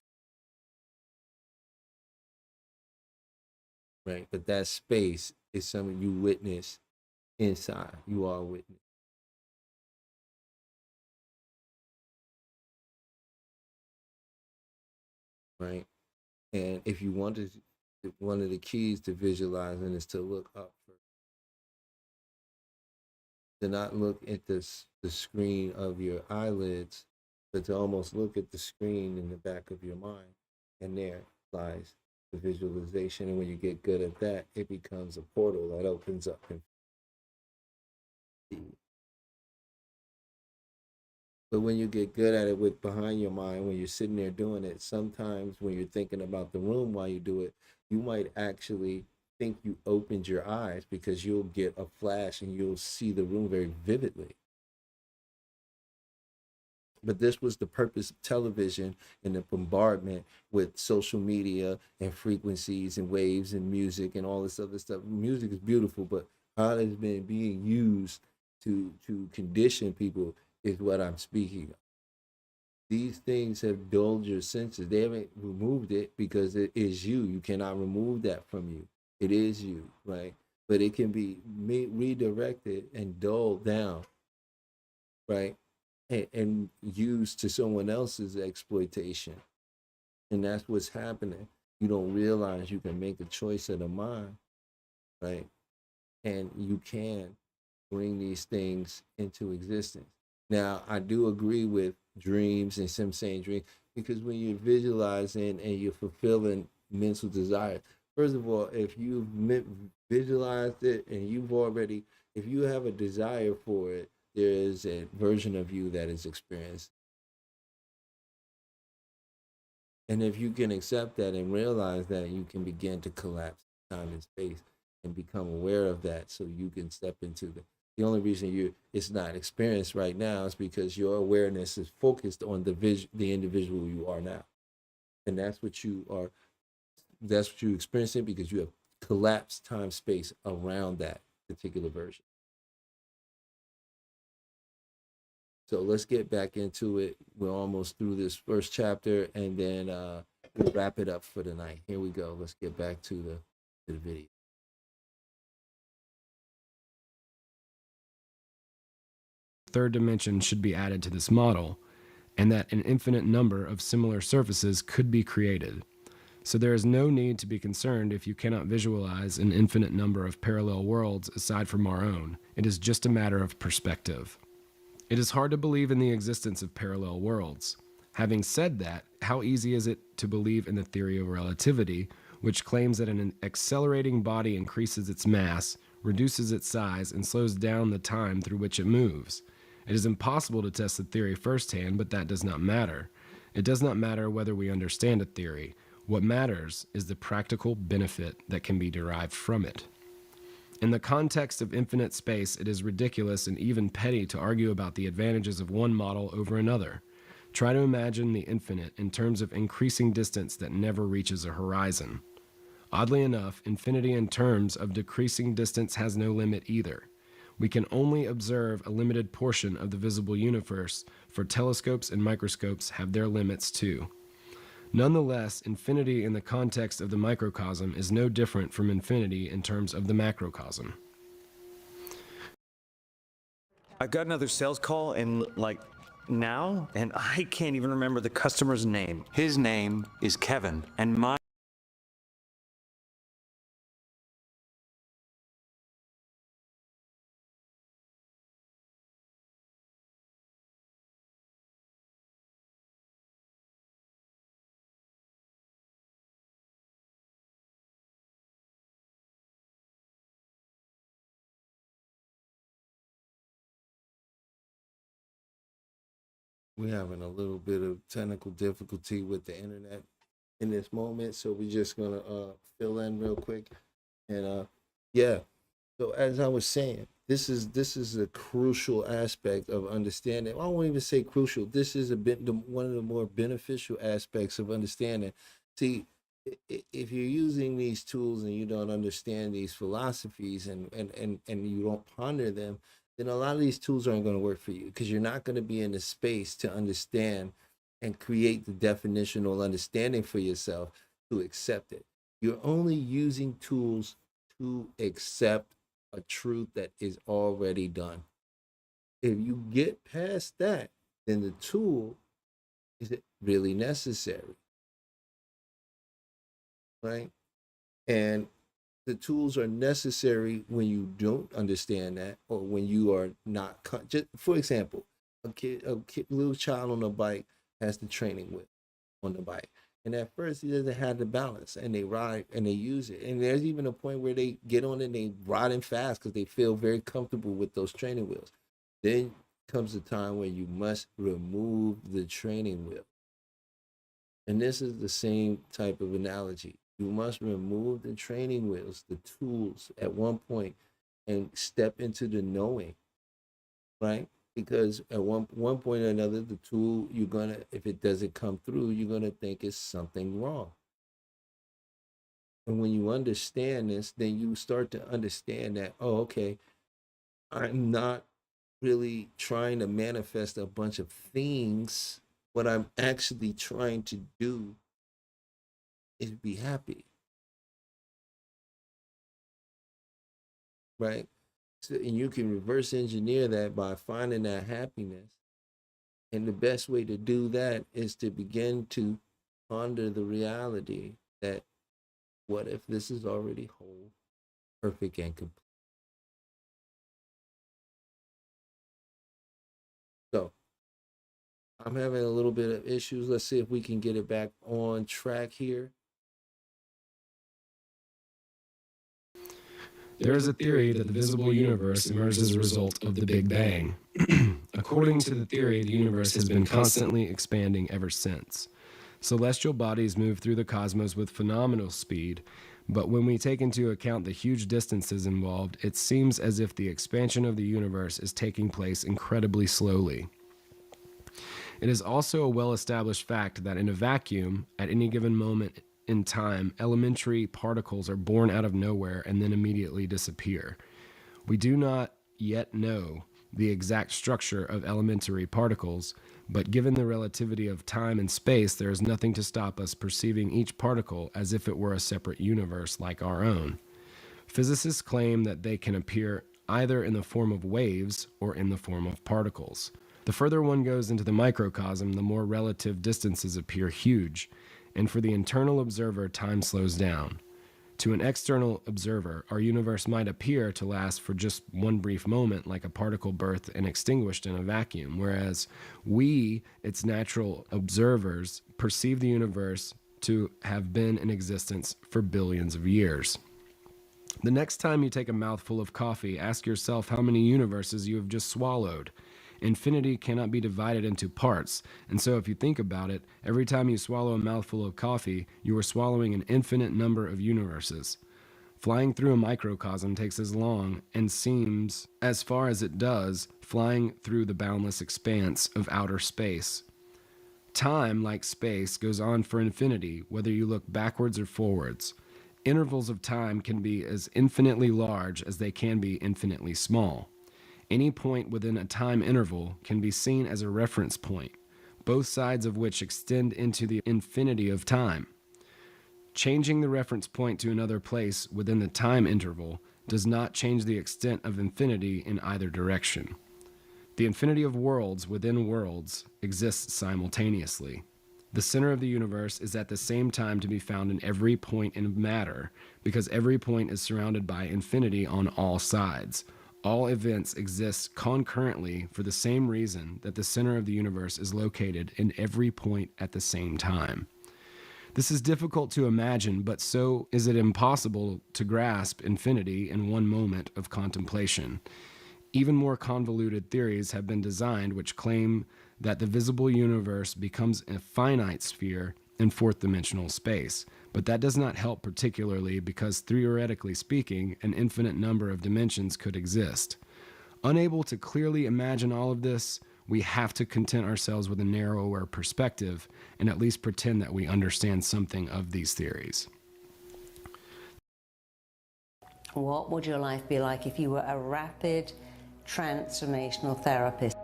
Right? But that space is something you witness inside. You are a witness. Right? And if you wanted, one of the keys to visualizing is to look up first. To not look at the screen of your eyelids, but to almost look at the screen in the back of your mind. And there lies the visualization. And when you get good at that, it becomes a portal that opens up. But when you get good at it with behind your mind, when you're sitting there doing it, sometimes when you're thinking about the room while you do it, you might actually think you opened your eyes, because you'll get a flash and you'll see the room very vividly. But this was the purpose of television and the bombardment with social media and frequencies and waves and music and all this other stuff. Music is beautiful, but how it has been being used to condition people is what I'm speaking of. These things have dulled your senses. They haven't removed it, because it is you. You cannot remove that from you. It is you, right? But it can be redirected and dulled down, right? And used to someone else's exploitation. And that's what's happening. You don't realize you can make a choice of the mind, right? And you can bring these things into existence. Now, I do agree with dreams and some saying dreams, because when you're visualizing and you're fulfilling mental desire, First of all, if you've visualized it and if you have a desire for it, there is a version of you that is experienced. And if you can accept that and realize that, you can begin to collapse time and space and become aware of that, so you can step into the only reason it's not experienced right now is because your awareness is focused on the individual you are now. And that's what you're experiencing, because you have collapsed time space around that particular version. So let's get back into it. We're almost through this first chapter, and then we'll wrap it up for the night. Here we go. Let's get back to the video. Third dimension should be added to this model, and that an infinite number of similar surfaces could be created. So there is no need to be concerned if you cannot visualize an infinite number of parallel worlds aside from our own. It is just a matter of perspective. It is hard to believe in the existence of parallel worlds. Having said that, how easy is it to believe in the theory of relativity, which claims that an accelerating body increases its mass, reduces its size, and slows down the time through which it moves? It is impossible to test the theory firsthand, but that does not matter. It does not matter whether we understand a theory. What matters is the practical benefit that can be derived from it. In the context of infinite space, it is ridiculous and even petty to argue about the advantages of one model over another. Try to imagine the infinite in terms of increasing distance that never reaches a horizon. Oddly enough, infinity in terms of decreasing distance has no limit either. We can only observe a limited portion of the visible universe, for telescopes and microscopes have their limits too. Nonetheless, infinity in the context of the microcosm is no different from infinity in terms of the macrocosm. I got another sales call and now, and I can't even remember the customer's name. His name is Kevin, and my We're having a little bit of technical difficulty with the internet in this moment, so we're just gonna fill in real quick. And yeah, so as I was saying, this is a crucial aspect of understanding. I won't even say crucial. This is one of the more beneficial aspects of understanding. See, if you're using these tools and you don't understand these philosophies and you don't ponder them, then a lot of these tools aren't going to work for you, because you're not going to be in the space to understand and create the definitional understanding for yourself to accept it. You're only using tools to accept a truth that is already done. If you get past that, then the tool is really necessary, right? And the tools are necessary when you don't understand that, or when you are not. Just for example, a little child on a bike has the training wheel on the bike, and at first he doesn't have the balance, and they ride and they use it, and there's even a point where they get on it and they riding fast because they feel very comfortable with those training wheels. Then comes the time where you must remove the training wheel, and this is the same type of analogy. You must remove the training wheels, the tools at one point, and step into the knowing, right? Because at one point or another, the tool, if it doesn't come through, you're gonna think it's something wrong. And when you understand this, then you start to understand that, oh, okay, I'm not really trying to manifest a bunch of things. What I'm actually trying to do is be happy, right? So, and you can reverse engineer that by finding that happiness. And the best way to do that is to begin to ponder the reality that, what if this is already whole, perfect, and complete? So I'm having a little bit of issues. Let's see if we can get it back on track here. There is a theory that the visible universe emerged as a result of the Big Bang. According to the theory, the universe has been constantly expanding ever since. Celestial bodies move through the cosmos with phenomenal speed, but when we take into account the huge distances involved, it seems as if the expansion of the universe is taking place incredibly slowly. It is also a well-established fact that in a vacuum, at any given moment in time, elementary particles are born out of nowhere and then immediately disappear. We do not yet know the exact structure of elementary particles, but given the relativity of time and space, there is nothing to stop us perceiving each particle as if it were a separate universe like our own. Physicists claim that they can appear either in the form of waves or in the form of particles. The further one goes into the microcosm, the more relative distances appear huge, and for the internal observer, time slows down. To an external observer, our universe might appear to last for just one brief moment, like a particle birthed and extinguished in a vacuum, whereas we, its natural observers, perceive the universe to have been in existence for billions of years. The next time you take a mouthful of coffee, ask yourself how many universes you have just swallowed. Infinity cannot be divided into parts, and so if you think about it, every time you swallow a mouthful of coffee, you are swallowing an infinite number of universes. Flying through a microcosm takes as long and seems as far as it does flying through the boundless expanse of outer space. Time, like space, goes on for infinity, whether you look backwards or forwards. Intervals of time can be as infinitely large as they can be infinitely small. Any point within a time interval can be seen as a reference point, both sides of which extend into the infinity of time. Changing the reference point to another place within the time interval does not change the extent of infinity in either direction. The infinity of worlds within worlds exists simultaneously. The center of the universe is at the same time to be found in every point in matter, because every point is surrounded by infinity on all sides. All events exist concurrently for the same reason that the center of the universe is located in every point at the same time. This is difficult to imagine, but so is it impossible to grasp infinity in one moment of contemplation. Even more convoluted theories have been designed which claim that the visible universe becomes a finite sphere in fourth-dimensional space. But that does not help particularly because, theoretically speaking, an infinite number of dimensions could exist. Unable to clearly imagine all of this, we have to content ourselves with a narrower perspective and at least pretend that we understand something of these theories. What would your life be like if you were a rapid transformational therapist?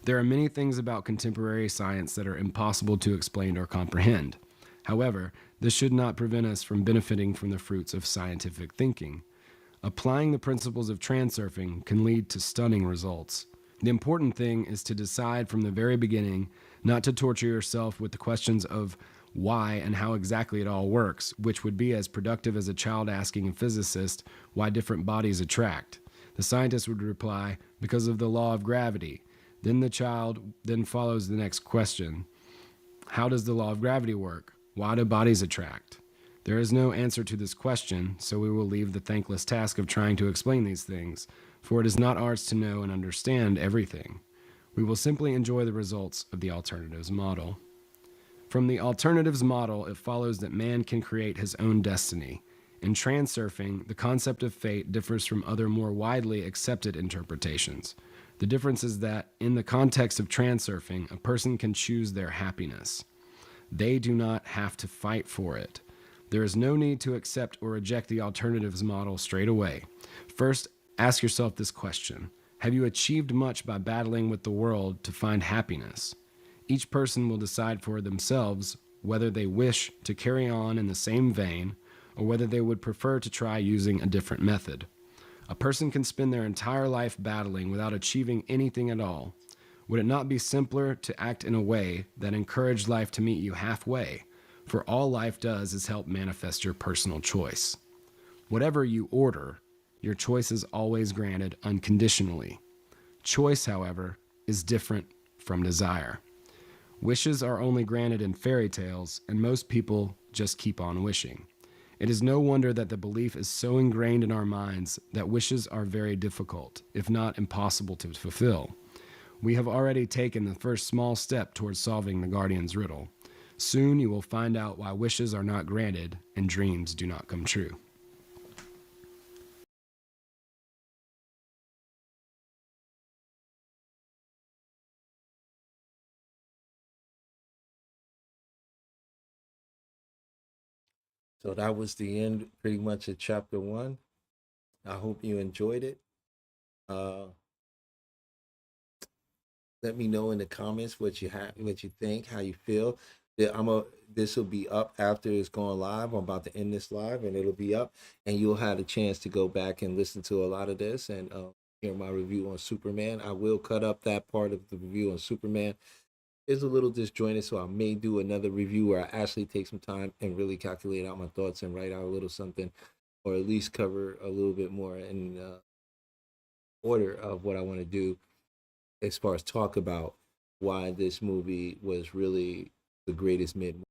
There are many things about contemporary science that are impossible to explain or comprehend. However, this should not prevent us from benefiting from the fruits of scientific thinking. Applying the principles of transurfing can lead to stunning results. The important thing is to decide from the very beginning not to torture yourself with the questions of why and how exactly it all works, which would be as productive as a child asking a physicist why different bodies attract. The scientist would reply, because of the law of gravity. Then the child then follows the next question. How does the law of gravity work? Why do bodies attract? There is no answer to this question, so we will leave the thankless task of trying to explain these things, for it is not ours to know and understand everything. We will simply enjoy the results of the alternatives model. From the alternatives model, it follows that man can create his own destiny. In transurfing, the concept of fate differs from other more widely accepted interpretations. The difference is that in the context of transurfing, a person can choose their happiness. They do not have to fight for it. There is no need to accept or reject the alternatives model straight away. First, ask yourself this question. Have you achieved much by battling with the world to find happiness? Each person will decide for themselves whether they wish to carry on in the same vein or whether they would prefer to try using a different method. A person can spend their entire life battling without achieving anything at all. Would it not be simpler to act in a way that encouraged life to meet you halfway? For all life does is help manifest your personal choice. Whatever you order, your choice is always granted unconditionally. Choice, however, is different from desire. Wishes are only granted in fairy tales, and most people just keep on wishing. It is no wonder that the belief is so ingrained in our minds that wishes are very difficult, if not impossible to fulfill. We have already taken the first small step towards solving the Guardian's riddle. Soon you will find out why wishes are not granted and dreams do not come true. So that was the end, pretty much, of chapter 1. I hope you enjoyed it. Let me know in the comments what you think, how you feel. This will be up after it's gone live. I'm about to end this live, and it'll be up, and you'll have a chance to go back and listen to a lot of this and hear my review on Superman. I will cut up that part of the review on Superman. It's a little disjointed, so I may do another review where I actually take some time and really calculate out my thoughts and write out a little something, or at least cover a little bit more in order of what I want to do as far as talk about why this movie was really the greatest mid